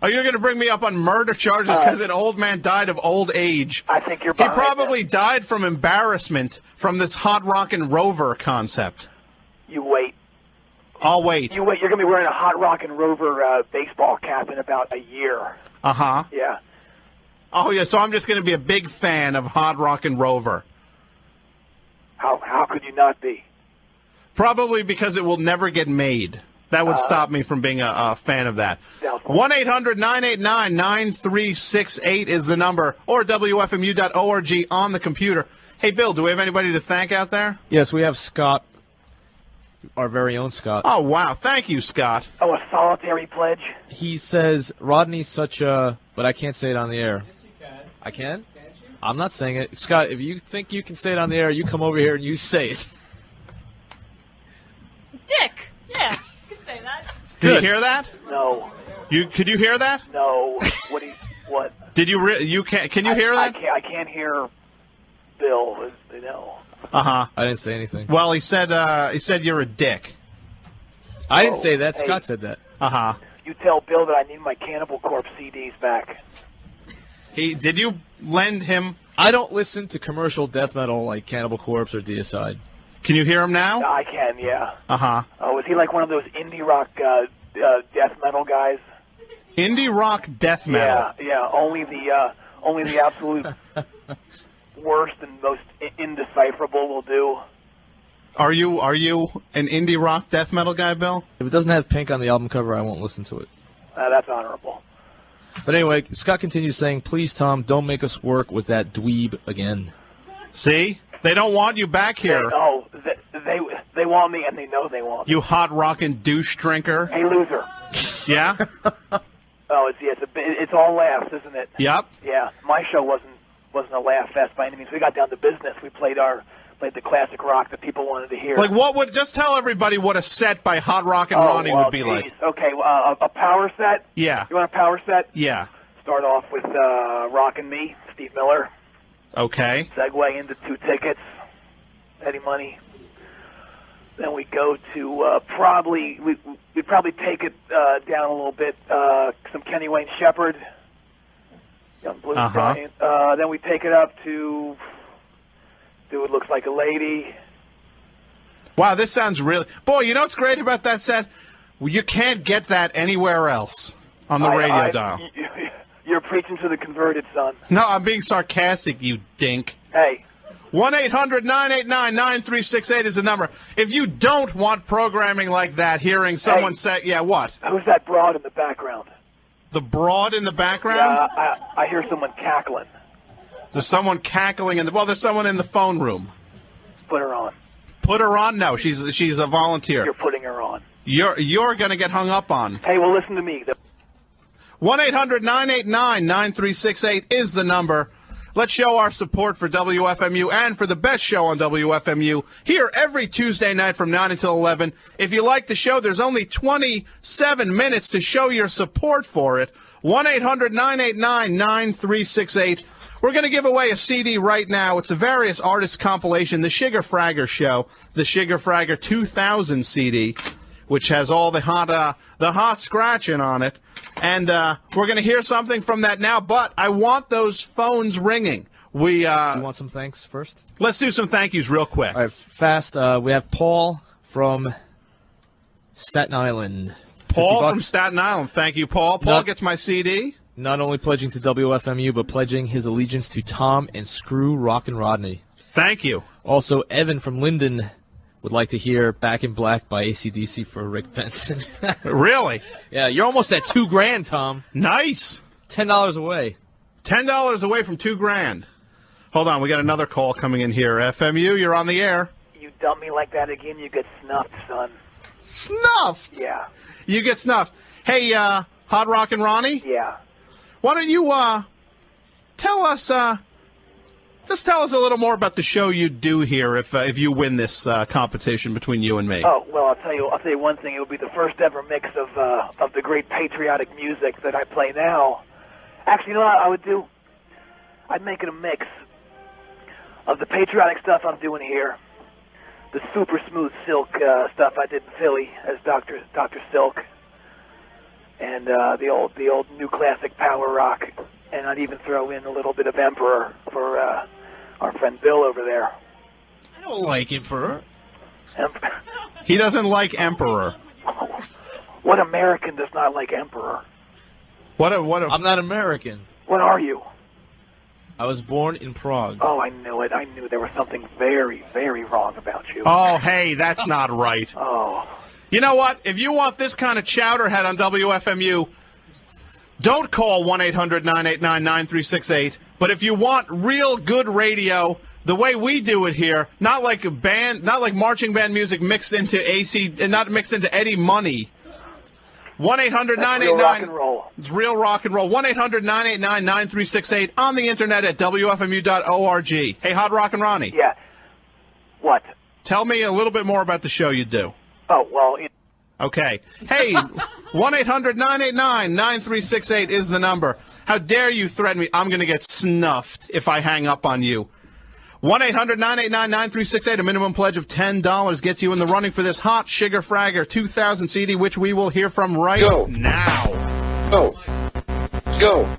Oh, you're going to bring me up on murder charges because an old man died of old age? I think you're He behind probably died from embarrassment from this hot rockin' rover concept. You wait. I'll wait. You wait. You're going to be wearing a hot rockin' rover baseball cap in about a year. Uh-huh. Yeah. Oh, yeah, so I'm just going to be a big fan of Hot Rockin' Rover. How could you not be? Probably because it will never get made. That would stop me from being a fan of that. 1-800-989-9368 is the number, or WFMU.org on the computer. Hey, Bill, do we have anybody to thank out there? Yes, we have Scott, our very own Scott. Oh, wow. Thank you, Scott. Oh, a solitary pledge? He says, Rodney's such a... But I can't say it on the air. Yes, you can. I can? Can't you? I'm not saying it. Scott, if you think you can say it on the air, you come over here and you say it. Dick. Yeah, you can say that. Did you hear that? No. Could you hear that? No. What? Did you can you hear that? I can't hear Bill. You know. Uh-huh. I didn't say anything. Well, he said you're a dick. I didn't say that. Hey. Scott said that. Uh-huh. You tell Bill that I need my Cannibal Corpse CDs back. Did you lend him? I don't listen to commercial death metal like Cannibal Corpse or Deicide. Can you hear him now? I can, yeah. Uh-huh. Oh, is he like one of those indie rock death metal guys? Indie rock death metal. Yeah. Only the absolute worst and most indecipherable will do. Are you an indie rock death metal guy, Bill? If it doesn't have Pink on the album cover, I won't listen to it. That's honorable. But anyway, Scott continues saying, please, Tom, don't make us work with that dweeb again. See? They don't want you back here. They want me, and they know they want me. You hot rockin' douche drinker. Hey, loser. Yeah? It's all laughs, isn't it? Yep. Yeah, my show wasn't a laugh fest by any means. We got down to business. We played the classic rock that people wanted to hear. Like what would just tell everybody what a set by Hot Rockin' Ronnie would be like. Okay, a power set. Yeah. You want a power set? Yeah. Start off with Rockin' Me, Steve Miller. Okay. Segue into 2 Tickets, Eddie Money. Then we go to we'd probably take it down a little bit. Some Kenny Wayne Shepherd, Young Blues Giant. Then we take it up to Dude Looks Like a Lady. Wow, this sounds really... Boy, you know what's great about that set? Well, you can't get that anywhere else on the radio dial. You're preaching to the converted, son. No, I'm being sarcastic, you dink. Hey. 1-800-989-9368 is the number. If you don't want programming like that, hearing someone say... Yeah, what? Who's that broad in the background? The broad in the background? Yeah, I hear someone cackling. There's someone cackling in the... Well, there's someone in the phone room. Put her on. Put her on? No, she's a volunteer. You're putting her on. You're going to get hung up on. Hey, well, listen to me. 1-800-989-9368 is the number. Let's show our support for WFMU and for the best show on WFMU here every Tuesday night from 9 until 11. If you like the show, there's only 27 minutes to show your support for it. 1-800-989-9368. We're going to give away a CD right now. It's a various artists compilation, The Sugar Fragger Show, the Sugar Fragger 2000 CD, which has all the hot scratching on it. And we're going to hear something from that now, but I want those phones ringing. Do you want some thanks first? Let's do some thank yous real quick. All right, fast. We have Paul from Staten Island. Paul from Staten Island. Thank you, Paul. Paul gets my CD. Not only pledging to WFMU, but pledging his allegiance to Tom and Screw Rockin' Rodney. Thank you. Also, Evan from Linden would like to hear Back in Black by AC/DC for Rick Benson. Really? Yeah, you're almost at $2,000, Tom. Nice. $10 away. $10 away from $2,000. Hold on, we got another call coming in here. FMU, you're on the air. You dump me like that again, you get snuffed, son. Snuffed? Yeah. You get snuffed. Hey, Hot Rockin' Ronnie? Yeah. Why don't you tell us just tell us a little more about the show you do here if you win this competition between you and me. Oh, well, I'll tell you one thing. It will be the first ever mix of the great patriotic music that I play now. Actually, you know what I would do? I'd make it a mix of the patriotic stuff I'm doing here, the super smooth silk stuff I did in Philly as Dr. Silk, and the old new classic power rock, and I'd even throw in a little bit of Emperor for our friend Bill over there. I don't like Emperor. He doesn't like Emperor. What American does not like Emperor? I'm not American. What are you? I was born in Prague. Oh, I knew it. I knew there was something very, very wrong about you. Oh, hey, that's not right. Oh. You know what? If you want this kind of chowderhead on WFMU, don't call 1-800-989-9368. But if you want real good radio, the way we do it here, not like a band, not like marching band music mixed into AC, and not mixed into Eddie Money. 1-800-989. Real rock and roll. It's real rock and roll. 1-800-989-9368 on the internet at WFMU.org. Hey, Hot Rock and Ronnie. Yeah. What? Tell me a little bit more about the show you do. Oh, well. Okay. Hey, 1-800-989-9368 is the number. How dare you threaten me? I'm going to get snuffed if I hang up on you. 1-800-989-9368, a minimum pledge of $10 gets you in the running for this Hot Sugar Fragger 2000 CD, which we will hear from right now. Go. Go.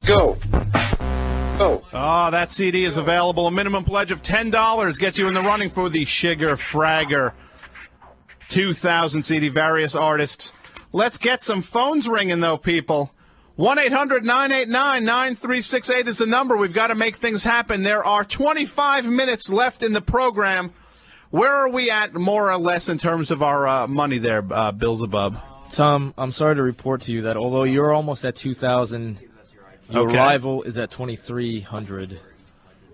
Go. Go. Oh, that CD is available. A minimum pledge of $10 gets you in the running for the Sugar Fragger 2000 CD, various artists. Let's get some phones ringing, though, people. 1-800-989-9368 is the number. We've got to make things happen. There are 25 minutes left in the program. Where are we at, more or less, in terms of our money there, Beelzebub? Tom, I'm sorry to report to you that although you're almost at 2,000, your rival is at 2,300.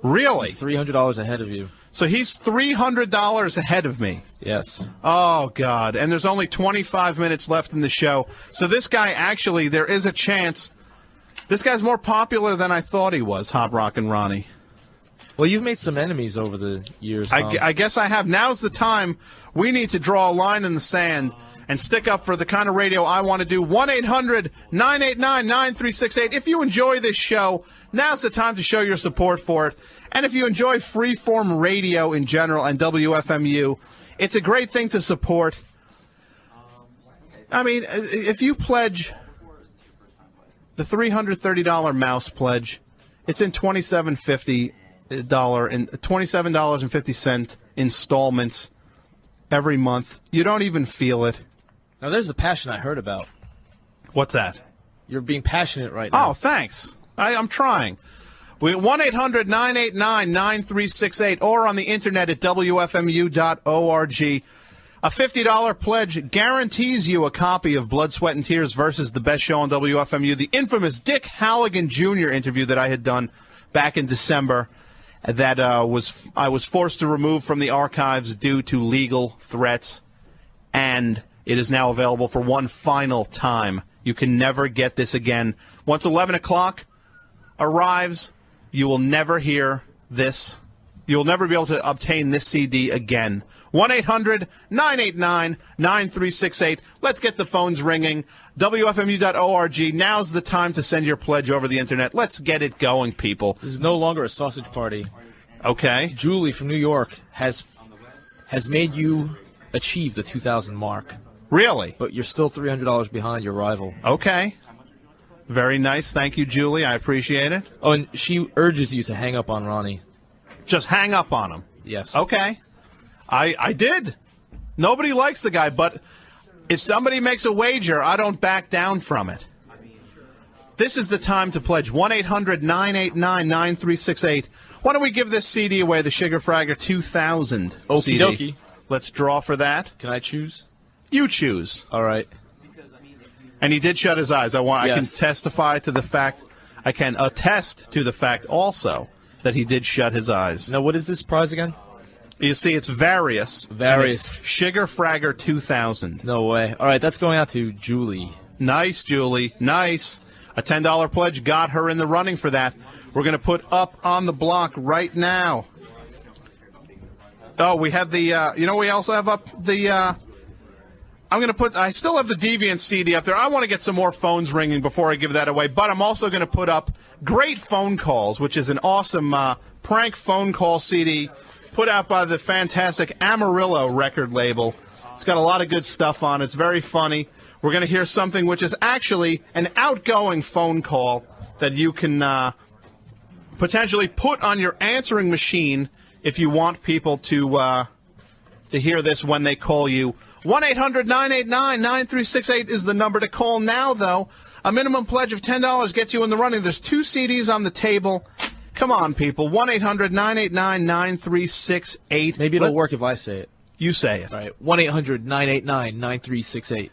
Really? He's $300 ahead of you. So he's $300 ahead of me. Yes. Oh, God. And there's only 25 minutes left in the show. So this guy, actually, there is a chance. This guy's more popular than I thought he was, Hot Rock and Ronnie. Well, you've made some enemies over the years, Tom. I guess I have. Now's the time. We need to draw a line in the sand and stick up for the kind of radio I want to do. 1-800-989-9368. If you enjoy this show, now's the time to show your support for it. And if you enjoy freeform radio in general and WFMU, it's a great thing to support. I mean, if you pledge the $330 mouse pledge, it's in $27.50 installments every month. You don't even feel it. Now, there's the passion I heard about. What's that? You're being passionate right now. Oh, thanks. I'm trying. 1-800-989-9368 or on the internet at WFMU.org. A $50 pledge guarantees you a copy of Blood, Sweat, and Tears versus the best show on WFMU, the infamous Dick Halligan Jr. interview that I had done back in December that I was forced to remove from the archives due to legal threats, and it is now available for one final time. You can never get this again. Once 11 o'clock arrives, you will never hear this. You'll never be able to obtain this CD again. 1-800-989-9368. Let's get the phones ringing. WFMU.org. Now's the time to send your pledge over the internet. Let's get it going, people. This is no longer a sausage party. Okay. Julie from New York has made you achieve the 2,000 mark. Really? But you're still $300 behind your rival. Okay. Very nice. Thank you, Julie. I appreciate it. Oh, and she urges you to hang up on Ronnie. Just hang up on him. Yes. Okay. I did. Nobody likes the guy, but if somebody makes a wager, I don't back down from it. This is the time to pledge. 1-800-989-9368. Why don't we give this CD away, the Sugar Fragger 2000 Okie CD. dokie. Let's draw for that. Can I choose? You choose. All right. And he did shut his eyes. Yes. I can testify to the fact. I can attest to the fact also that he did shut his eyes. Now, what is this prize again? You see, it's various. Various. Sugar Fragger 2000. No way. All right, that's going out to Julie. Nice, Julie. Nice. A $10 pledge got her in the running for that. We're going to put up on the block right now. Oh, we have the, we also have up the, I still have the Deviant CD up there. I want to get some more phones ringing before I give that away, but I'm also going to put up Great Phone Calls, which is an awesome prank phone call CD put out by the fantastic Amarillo record label. It's got a lot of good stuff on it. It's very funny. We're going to hear something which is actually an outgoing phone call that you can potentially put on your answering machine if you want people to hear this when they call you. 1-800-989-9368 is the number to call now, though. A minimum pledge of $10 gets you in the running. There's 2 CDs on the table. Come on, people. 1-800-989-9368. Maybe it'll work if I say it. You say it. All right. 1-800-989-9368.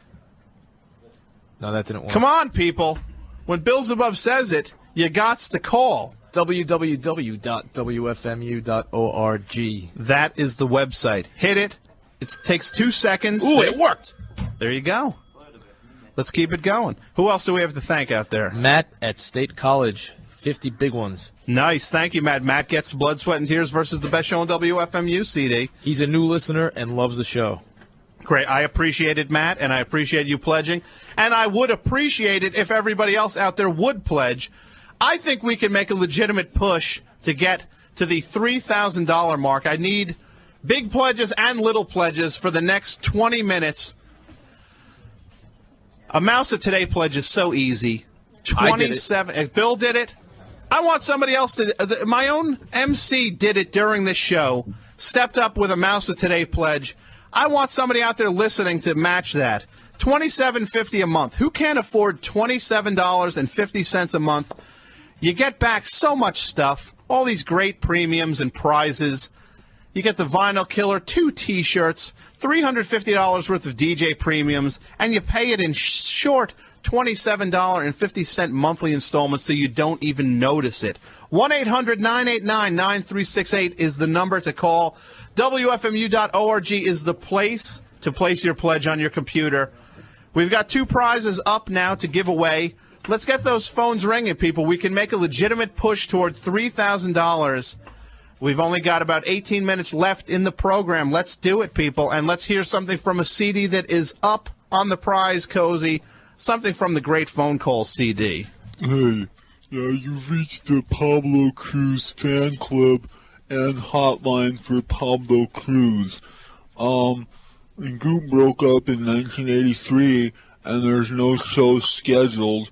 No, that didn't work. Come on, people. When Bill Zabub says it, you gots to call. www.wfmu.org. That is the website. Hit it. It takes 2 seconds. Ooh, it worked. There you go. Let's keep it going. Who else do we have to thank out there? Matt at State College. 50 big ones. Nice. Thank you, Matt. Matt gets Blood, Sweat, and Tears versus the best show on WFMU CD. He's a new listener and loves the show. Great. I appreciate it, Matt, and I appreciate you pledging. And I would appreciate it if everybody else out there would pledge. I think we can make a legitimate push to get to the $3,000 mark. I need big pledges and little pledges for the next 20 minutes. A Mouse of Today pledge is so easy. 27. If Bill did it, I want somebody else to. My own MC did it during this show. Stepped up with a Mouse of Today pledge. I want somebody out there listening to match that. $27.50 a month. Who can't afford $27.50 a month? You get back so much stuff. All these great premiums and prizes. You get the Vinyl Killer, 2 T-shirts, $350 worth of DJ premiums, and you pay it in short $27.50 monthly installments so you don't even notice it. 1-800-989-9368 is the number to call. WFMU.org is the place to place your pledge on your computer. We've got 2 prizes up now to give away. Let's get those phones ringing, people. We can make a legitimate push toward $3,000 We've only got about 18 minutes left in the program. Let's do it, people, and let's hear something from a CD that is up on the prize, Cozy. Something from the Great Phone Call CD. Hey, you've reached the Pablo Cruz fan club and hotline for Pablo Cruz. The group broke up in 1983, and there's no show scheduled.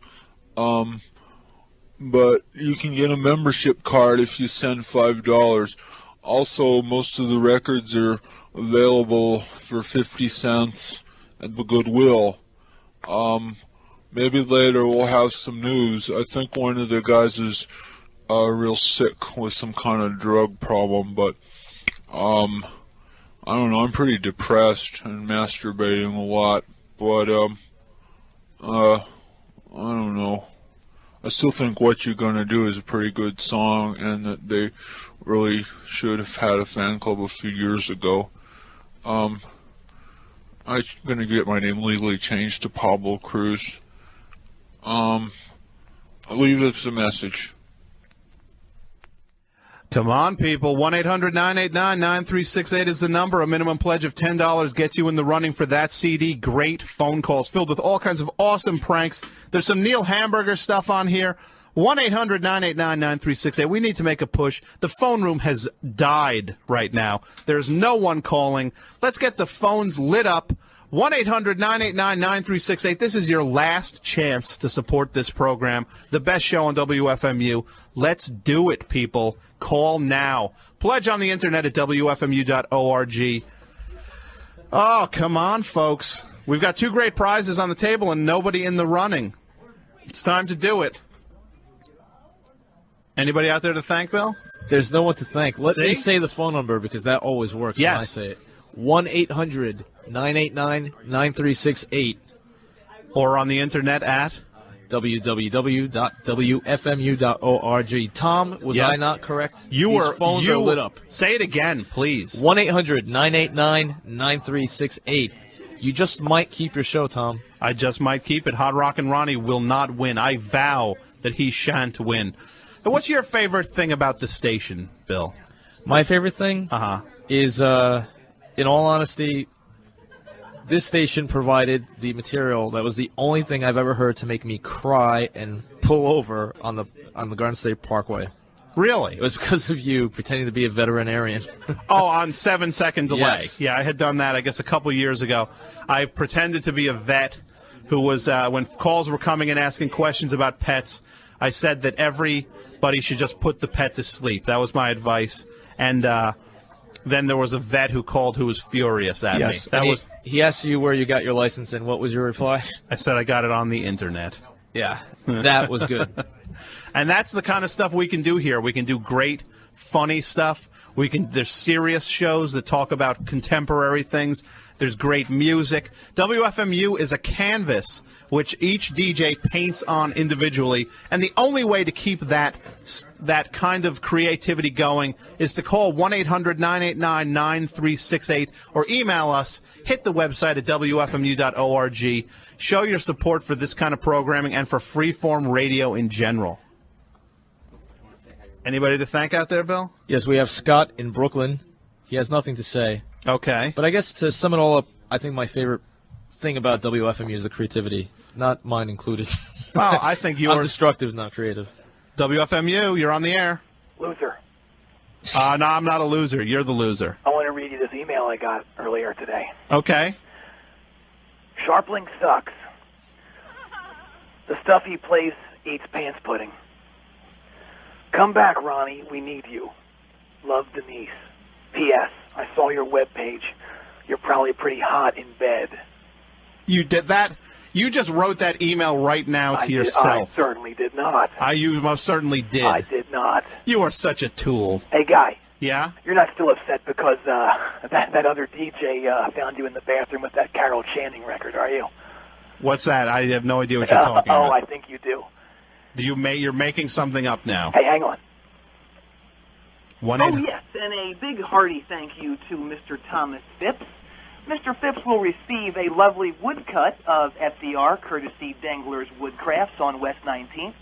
But you can get a membership card if you send $5. Also, most of the records are available for 50 cents at the Goodwill. Maybe later we'll have some news. I think one of the guys is real sick with some kind of drug problem, but I don't know. I'm pretty depressed and masturbating a lot, but I don't know. I still think What You're Gonna Do is a pretty good song, and that they really should have had a fan club a few years ago. I'm gonna get my name legally changed to Pablo Cruz. I'll leave us a message. Come on, people. 1-800-989-9368 is the number. A minimum pledge of $10 gets you in the running for that CD. Great phone calls filled with all kinds of awesome pranks. There's some Neil Hamburger stuff on here. 1-800-989-9368. We need to make a push. The phone room has died right now. There's no one calling. Let's get the phones lit up. 1-800-989-9368. This is your last chance to support this program. The best show on WFMU. Let's do it, people. Call now. Pledge on the internet at WFMU.org. Oh, come on, folks. We've got two great prizes on the table and nobody in the running. It's time to do it. Anybody out there to thank, Bill? There's no one to thank. Let me See? say the phone number because that always works when I Yes. say it. 1-800-989-9368. Or on the internet at www.wfmu.org. Tom, was Yes. I not correct? You These were. phones you, are lit up. Say it again, please. 1-800-989-9368. You just might keep your show, Tom. I just might keep it. Hot Rock and Ronnie will not win. I vow that he shan't win. But what's your favorite thing about the station, Bill? My favorite thing is, in all honesty, this station provided the material that was the only thing I've ever heard to make me cry and pull over on the Garden State Parkway. Really? It was because of you pretending to be a veterinarian. Oh, on 7-second delay. Yes. Yeah, I had done that, I guess, a couple years ago. I pretended to be a vet who was, when calls were coming and asking questions about pets, I said that everybody should just put the pet to sleep. That was my advice. And then there was a vet who called who was furious at me. That And was. he asked you where you got your license, and what was your reply? I said I got it on the internet. Yeah, that was good. And that's the kind of stuff we can do here. We can do great, funny stuff. There's serious shows that talk about contemporary things. There's great music. WFMU is a canvas which each DJ paints on individually, and the only way to keep that kind of creativity going is to call 1-800-989-9368 or email us, hit the website at WFMU.org. Show your support for this kind of programming and for freeform radio in general. Anybody to thank out there, Bill? Yes, we have Scott in Brooklyn. He has nothing to say. Okay. But I guess to sum it all up, I think my favorite thing about WFMU is the creativity, not mine included. Well, I think yours. I'm destructive, not creative. WFMU, you're on the air. Loser. No, I'm not a loser. You're the loser. I want to read you this email I got earlier today. Okay. Scharpling sucks. The stuff he plays eats pants pudding. Come back, Ronnie. We need you. Love, Denise. P.S. I saw your webpage. You're probably pretty hot in bed. You did that? You just wrote that email right now to yourself. I certainly did not. You most certainly did. I did not. You are such a tool. Hey, Guy. Yeah? You're not still upset because that other DJ found you in the bathroom with that Carol Channing record, are you? What's that? I have no idea what you're talking about. I think you do. You're making something up now. Hey, hang on. Oh, yes, and a big hearty thank you to Mr. Thomas Phipps. Mr. Phipps will receive a lovely woodcut of FDR, courtesy Dangler's Woodcrafts on West 19th.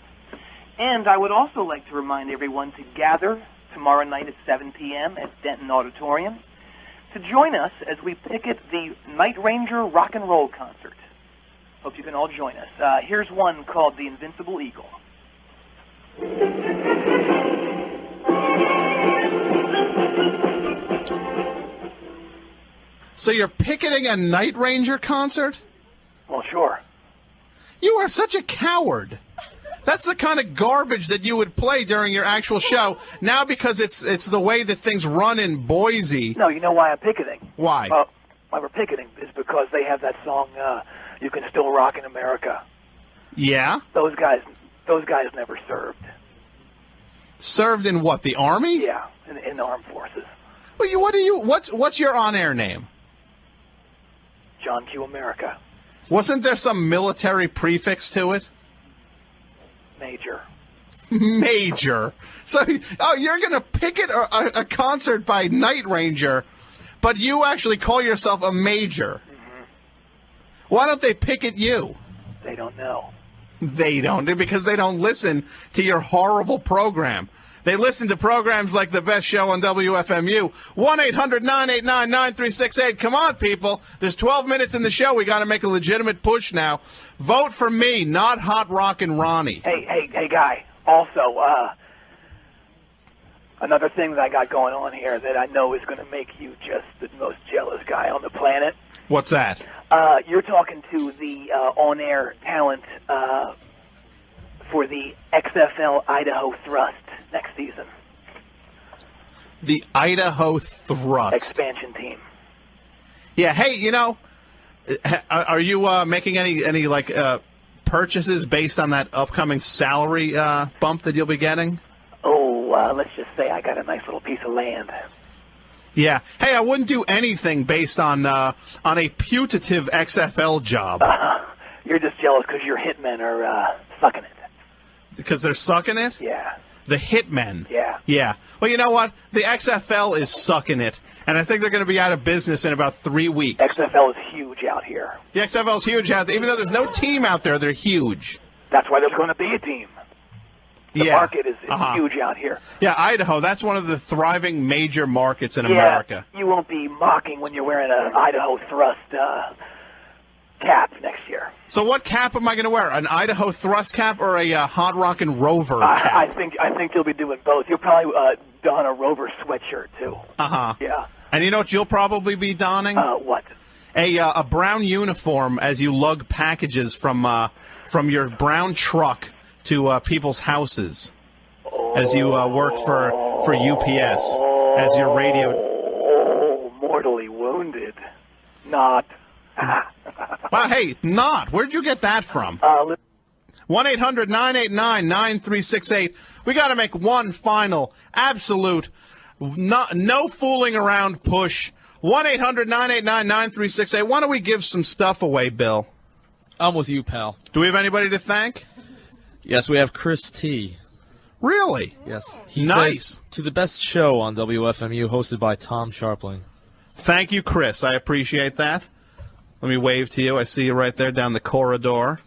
And I would also like to remind everyone to gather tomorrow night at 7 p.m. at Denton Auditorium to join us as we picket the Night Ranger Rock and Roll Concert. Hope you can all join us. Here's one called The Invincible Eagle. So you're picketing a Night Ranger concert? Well, sure. You are such a coward. That's the kind of garbage that you would play during your actual show. Now, because it's the way that things run in Boise. No, you know why I'm picketing? Why? Why we're picketing is because they have that song, You Can Still Rock in America. Yeah? Those guys never served. Served in what, the Army? Yeah, in the armed forces. Well, what's your on-air name? John Q. America. Wasn't there some military prefix to it? Major. Major. So, you're going to picket a concert by Night Ranger, but you actually call yourself a major. Mm-hmm. Why don't they picket you? They don't know. They don't, because they don't listen to your horrible program. They listen to programs like The Best Show on WFMU. 1-800-989-9368. Come on, people. There's 12 minutes in the show. We got to make a legitimate push now. Vote for me, not Hot Rockin' Ronnie. Hey, guy. Also, another thing that I got going on here that I know is going to make you just the most jealous guy on the planet. What's that? You're talking to the on-air talent for the XFL Idaho Thrust next season. The Idaho Thrust. Expansion team. Yeah, hey, are you making any purchases based on that upcoming salary bump that you'll be getting? Oh, let's just say I got a nice little piece of land. Yeah. Hey, I wouldn't do anything based on a putative XFL job. You're just jealous because your hitmen are sucking it. Because they're sucking it? Yeah. The hitmen. Yeah. Yeah. Well, you know what? The XFL is sucking it, and I think they're going to be out of business in about 3 weeks. XFL is huge out here. The XFL is huge out there. Even though there's no team out there, they're huge. That's why there's going to be a team. The market is huge out here. Yeah, Idaho, that's one of the thriving major markets in America. You won't be mocking when you're wearing an Idaho Thrust cap next year. So what cap am I going to wear? An Idaho Thrust cap or a Hot Rockin' Rover cap? I think you'll be doing both. You'll probably don a Rover sweatshirt, too. Uh-huh. Yeah. And you know what you'll probably be donning? What? A brown uniform as you lug packages from your brown truck to people's houses as you worked for UPS as your radio. Oh, mortally wounded. Not. Well, hey, not. Where'd you get that from? 1-800-989-9368. We got to make one final, absolute, no fooling around push. 1-800-989-9368. Why don't we give some stuff away, Bill? I'm with you, pal. Do we have anybody to thank? Yes, we have Chris T. Really? Yes. He Nice. says, to the best show on WFMU, hosted by Tom Scharpling. Thank you, Chris. I appreciate that. Let me wave to you. I see you right there down the corridor.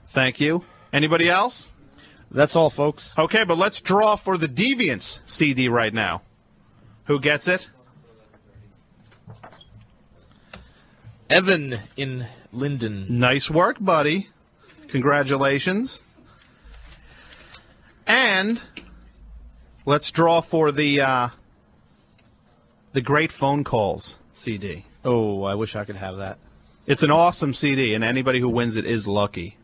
Thank you. Anybody else? That's all, folks. Okay, but let's draw for the Deviants CD right now. Who gets it? Evan in Linden. Nice work, buddy. Congratulations. And let's draw for the Great Phone Calls CD. Oh, I wish I could have that. It's an awesome CD, and anybody who wins it is lucky.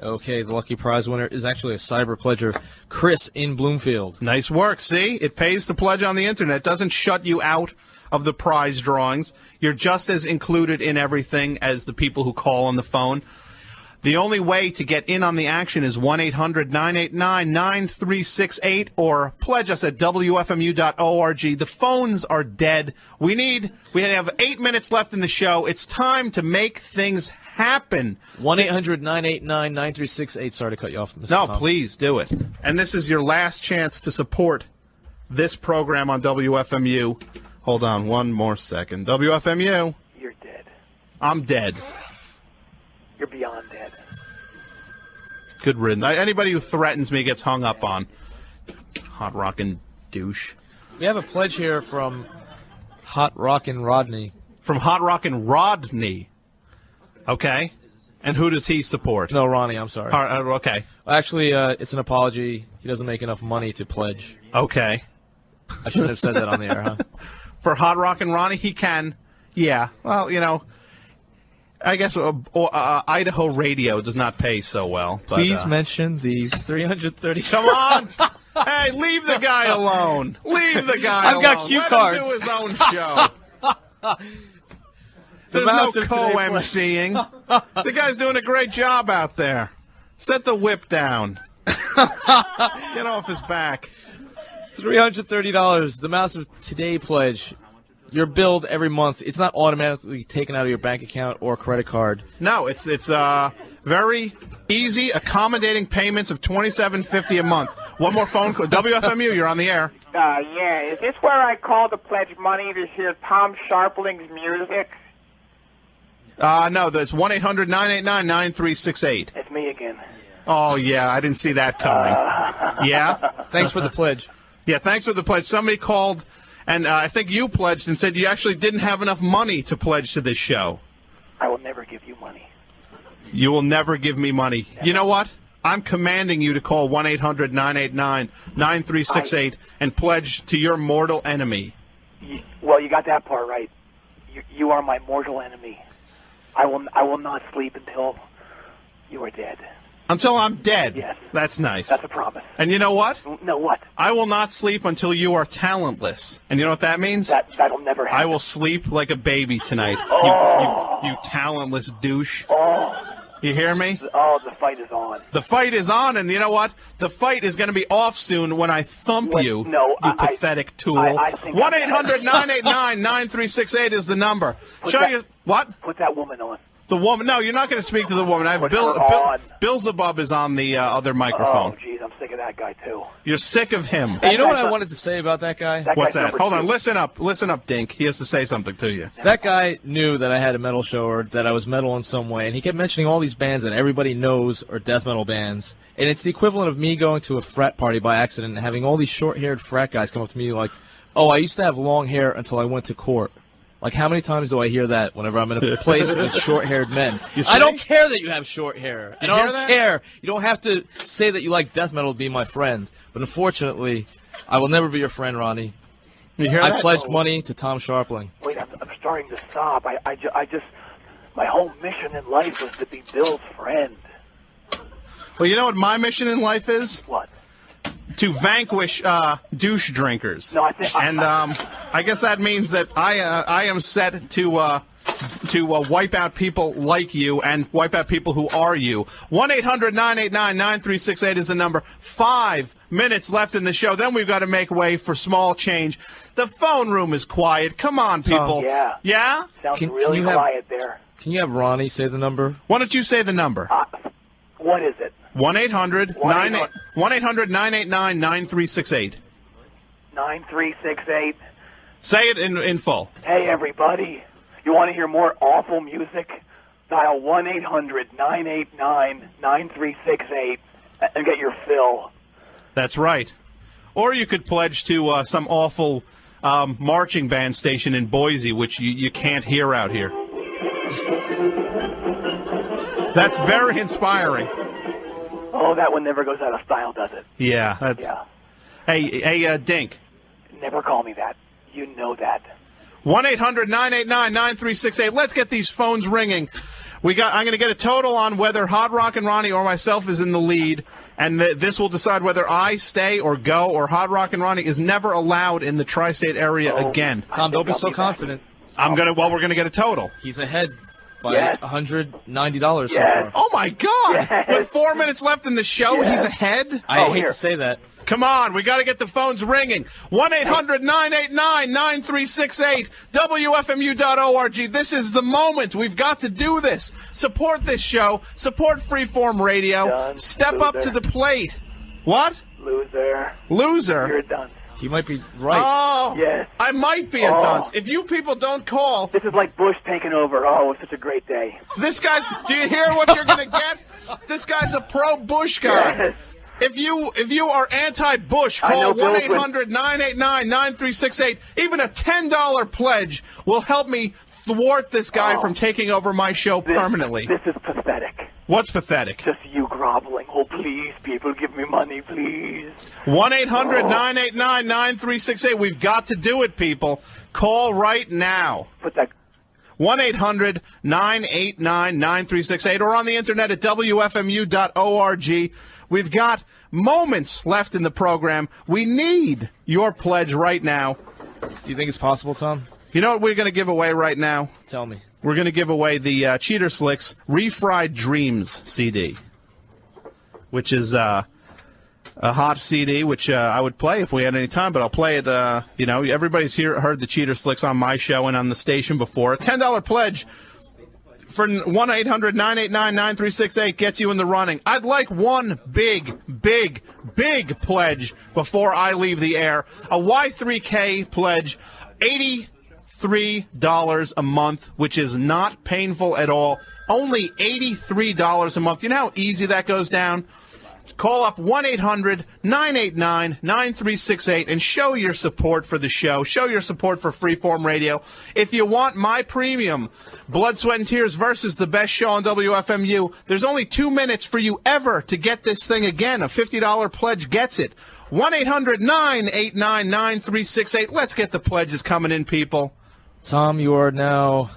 Okay, the lucky prize winner is actually a cyber pledger, Chris in Bloomfield. Nice work. See, it pays to pledge on the internet. It doesn't shut you out of the prize drawings. You're just as included in everything as the people who call on the phone. The only way to get in on the action is 1-800-989-9368 or pledge us at WFMU.org. The phones are dead. We have 8 minutes left in the show. It's time to make things happen. 1-800-989-9368. Sorry to cut you off, Mr. No, Tom. please do it. And this is your last chance to support this program on WFMU. Hold on one more second. WFMU. You're dead. I'm dead. You're beyond dead. Good riddance. Anybody who threatens me gets hung up on. Hot rockin' douche. We have a pledge here from Hot Rockin' Rodney. From Hot Rockin' Rodney. Okay. And who does he support? No, Ronnie, I'm sorry. Okay. Actually, it's an apology. He doesn't make enough money to pledge. Okay. I shouldn't have said that on the air, huh? For Hot Rockin' Ronnie, he can. Yeah. Well, I guess Idaho radio does not pay so well. But, Please mention the 330. Come on! Hey, leave the guy alone. Leave the guy alone. I've got cue cards. Let him do his own show. There's no co-emceeing. The guy's doing a great job out there. Set the whip down. Get off his back. $330. The Mouse of Today pledge. You're billed every month. It's not automatically taken out of your bank account or credit card. No, it's very easy, accommodating payments of $27.50 a month. One more phone call. WFMU, you're on the air. Yeah. Is this where I call to pledge money to hear Tom Scharpling's music? No, that's 1-800-989-9368. It's me again. Oh, yeah, I didn't see that coming. Yeah? Thanks for the pledge. Yeah, thanks for the pledge. Somebody called, and I think you pledged and said you actually didn't have enough money to pledge to this show. I will never give you money. You will never give me money. Never. You know what? I'm commanding you to call 1-800-989-9368 and pledge to your mortal enemy. Well, you got that part right. You are my mortal enemy. I will not sleep until you are dead. Until I'm dead? Yes. That's nice. That's a promise. And you know what? No, what? I will not sleep until you are talentless. And you know what that means? That'll never happen. I will sleep like a baby tonight. Oh. You talentless douche. Oh. You hear me? Oh, the fight is on. The fight is on, and you know what? The fight is going to be off soon when I thump you, pathetic tool. 1-800-989-9368 is the number. What? Put that woman on. The woman? No, you're not going to speak to the woman. I have Bill Zabub is on the other microphone. Oh, jeez, I'm sick of that guy, too. You're sick of him. Hey, you know what I wanted to say about that guy? What's that? Hold on, listen up, Dink. He has to say something to you. That guy knew that I had a metal show or that I was metal in some way, and he kept mentioning all these bands that everybody knows are death metal bands. And it's the equivalent of me going to a frat party by accident and having all these short-haired frat guys come up to me like, oh, I used to have long hair until I went to court. Like, how many times do I hear that whenever I'm in a place with short-haired men? I don't care that you have short hair. I don't care. You don't have to say that you like death metal to be my friend. But unfortunately, I will never be your friend, Ronnie. You hear that? I pledged money to Tom Scharpling. Wait, I'm starting to sob. I just, my whole mission in life was to be Bill's friend. Well, you know what my mission in life is? What? To vanquish douche drinkers. No, I think. And I guess that means that I am set to wipe out people like you and wipe out people who are you. 1-800-989-9368 is the number. 5 minutes left in the show. Then we've got to make way for small change. The phone room is quiet. Come on, people. Yeah. Yeah? Sounds really quiet there. Can you have Ronnie say the number? Why don't you say the number? What is it? 1-800-989-9368. 9368. Say it in full. Hey, everybody. You want to hear more awful music? Dial 1-800-989-9368 and get your fill. That's right. Or you could pledge to some awful marching band station in Boise, which you can't hear out here. That's very inspiring. Oh, that one never goes out of style, does it? Yeah. Yeah. Hey, Dink. Never call me that. You know that. 1-800-989-9368. Let's get these phones ringing. I'm going to get a total on whether Hot Rockin' Ronnie or myself is in the lead, and this will decide whether I stay or go, or Hot Rockin' Ronnie is never allowed in the tri-state area again. Tom, don't be so confident. We're going to get a total. He's ahead by $190 so far. Oh, my God. With 4 minutes left in the show, he's ahead? I hate to say that. Come on, we got to get the phones ringing. 1-800-989-9368, WFMU.org. This is the moment. We've got to do this. Support this show. Support Freeform Radio. Step up to the plate. What? Loser. Loser? You're done. You might be right. Oh, yes. I might be a dunce. If you people don't call. This is like Bush taking over. Oh, it's such a great day. This guy, do you hear what you're going to get? This guy's a pro-Bush guy. Yes. If you are anti-Bush, call 1-800-989-9368. Even a $10 pledge will help me thwart this guy from taking over my show permanently. This is pathetic. What's pathetic? Just you groveling. Oh, please, people, give me money, please. 1-800-989-9368. We've got to do it, people. Call right now. Put that 1-800-989-9368 or on the internet at WFMU.org. We've got moments left in the program. We need your pledge right now. Do you think it's possible, Tom? You know what we're going to give away right now? Tell me. We're going to give away the Cheater Slicks Refried Dreams CD, which is a hot CD, which I would play if we had any time, but I'll play it. Everybody's heard the Cheater Slicks on my show and on the station before. A $10 pledge for 1-800-989-9368 gets you in the running. I'd like one big pledge before I leave the air. A Y3K pledge, $83 a month, which is not painful at all. Only $83 a month. You know how easy that goes down? Call up 1-800-989-9368 and show your support for the show. Show your support for Freeform Radio. If you want my premium, Blood, Sweat, and Tears versus the best show on WFMU, there's only 2 minutes for you ever to get this thing again. A $50 pledge gets it. 1-800-989-9368. Let's get the pledges coming in, people. Tom, you are now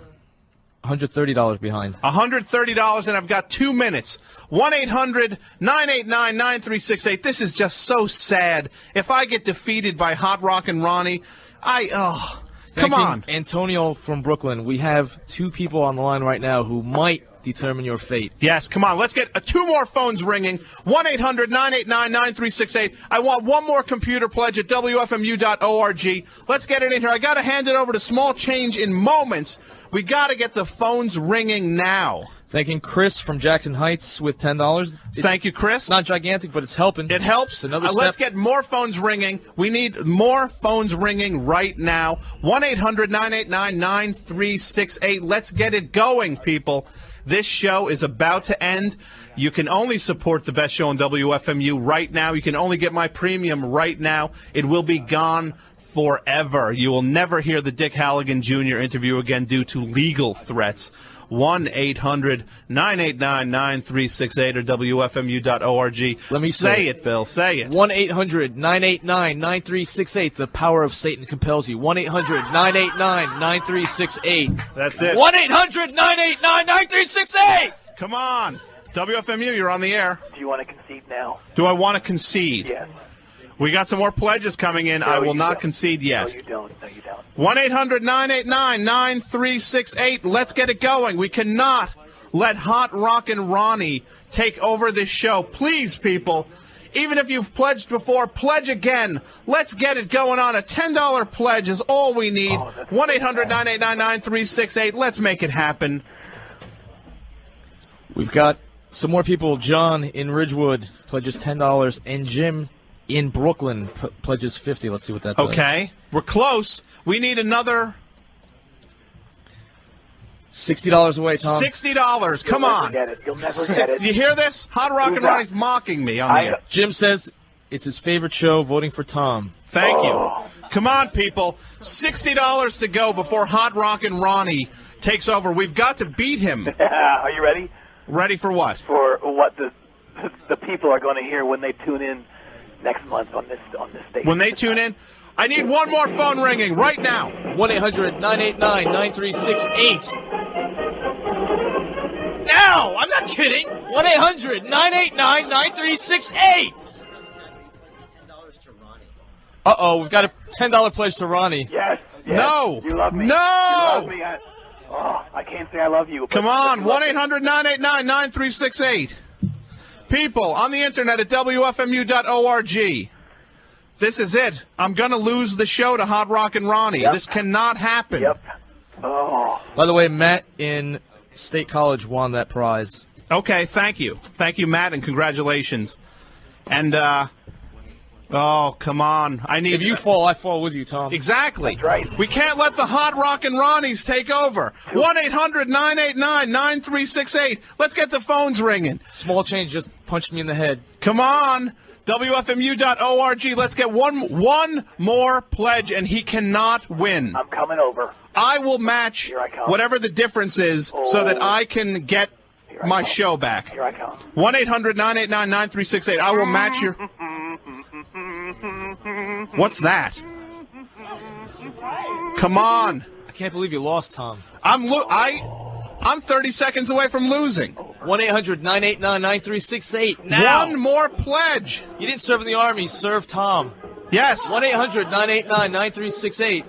$130 behind. $130, and I've got 2 minutes. 1-800-989-9368. This is just so sad. If I get defeated by Hot Rockin' Ronnie, come on. Antonio from Brooklyn, we have 2 people on the line right now who might determine your fate. Yes, come on. Let's get 2 more phones ringing. 1-800-989-9368. I want one more computer pledge at WFMU.org. Let's get it in here. I got to hand it over to Small Change in moments. We got to get the phones ringing now. Thanking Chris from Jackson Heights with $10. Thank you, Chris. It's not gigantic, but it's helping. It helps. It's another step. Let's get more phones ringing. We need more phones ringing right now. 1-800-989-9368. Let's get it going, people. This show is about to end. You can only support the best show on WFMU right now. You can only get my premium right now. It will be gone forever. You will never hear the Dick Halligan Jr. interview again due to legal threats. 1-800-989-9368 or WFMU.org. Let me say it, Bill. Say it. 1-800-989-9368. The power of Satan compels you. 1-800-989-9368. That's it. 1-800-989-9368. Come on. WFMU, you're on the air. Do you want to concede now? Do I want to concede? Yes. We got some more pledges coming in. No, I will you not don't. concede yet. No, you don't. No, you don't. 1-800-989-9368. Let's get it going. We cannot let Hot Rockin' Ronnie take over this show. Please, people, even if you've pledged before, pledge again. Let's get it going on. A $10 pledge is all we need. 1-800-989-9368. Let's make it happen. We've got some more people. John in Ridgewood pledges $10, and Jim in Brooklyn pledges $50. Let's see what that does. Okay. We're close. We need another $60 away, Tom. $60. Come on. You'll never get it. You hear this? Hot Rockin' Ronnie's mocking me on the air. Jim says it's his favorite show, voting for Tom. Thank you. Come on, people. $60 to go before Hot Rockin' Ronnie takes over. We've got to beat him. Are you ready? Ready for what? For what the people are going to hear when they tune in next month on this station. When they tune in, I need one more phone ringing right now. 1-800-989-9368. Now! I'm not kidding. 1-800-989-9368. Uh-oh, we've got a $10 pledge to Ronnie. Yes. No. You love me. No. You love me. I can't say I love you. Come on. 1-800-989-9368. People on the internet at WFMU.org. This is it. I'm going to lose the show to Hot Rockin' Ronnie. Yep. This cannot happen. Yep. Oh. By the way, Matt in State College won that prize. Okay, thank you. Thank you, Matt, and congratulations. And Oh, come on. I need. If you fall, I fall with you, Tom. Exactly. That's right. We can't let the Hot Rockin' Ronnies take over. 1-800-989-9368. Let's get the phones ringing. Small change just punched me in the head. Come on. WFMU.org. Let's get one more pledge, and he cannot win. I'm coming over. I will match Here I come. whatever the difference is so that I can get my show back. Here I come. 1-800-989-9368. I will match your... What's that? Come on. I can't believe you lost, Tom. I'm 30 seconds away from losing. 1-800-989-9368. Now. One more pledge. You didn't serve in the Army. Serve Tom. Yes. 1-800-989-9368.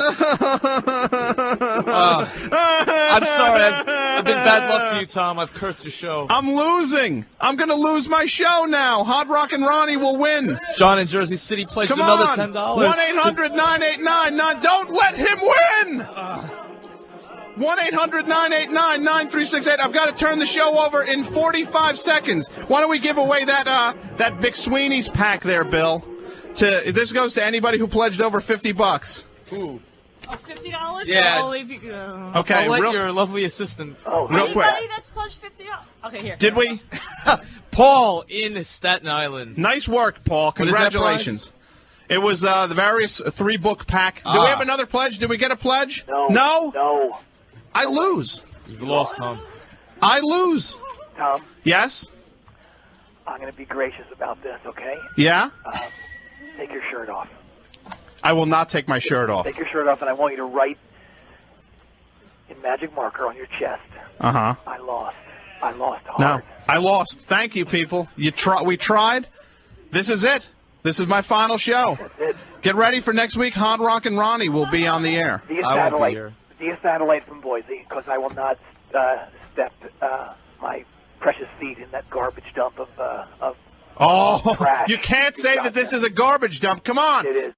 I'm sorry. I've been bad luck to you, Tom. I've cursed your show. I'm losing. I'm going to lose my show now. Hot Rockin' Ronnie will win. John in Jersey City pledged Come another on. $10. 1-800-989-9. Don't let him win. 1-800-989-9368. I've got to turn the show over in 45 seconds. Why don't we give away that McSweeney's pack there, Bill? This goes to anybody who pledged over $50. Ooh. Oh, $50? Yeah. Only if you, Okay, I'll let your lovely assistant. real quick. Anybody that's pledged $50? Okay, here. Did we? Paul in Staten Island. Nice work, Paul. What is that Congratulations. It was the various 3-book pack. Do we have another pledge? Did we get a pledge? No. No? I lose. You've lost, Tom. I lose. Tom, Yes? I'm going to be gracious about this, okay? Yeah? Take your shirt off. I will not take my shirt off. Take your shirt off, and I want you to write in magic marker on your chest. Uh-huh. I lost. I lost hard. No, I lost. Thank you, people. We tried. This is it. This is my final show. That's it. Get ready for next week. Hot Rockin' Ronnie will be on the air. Via I won't be satellite. here. Via satellite from Boise, because I will not step my precious feet in that garbage dump of Oh, trash. you can't say that this is a garbage dump. Come on. It is.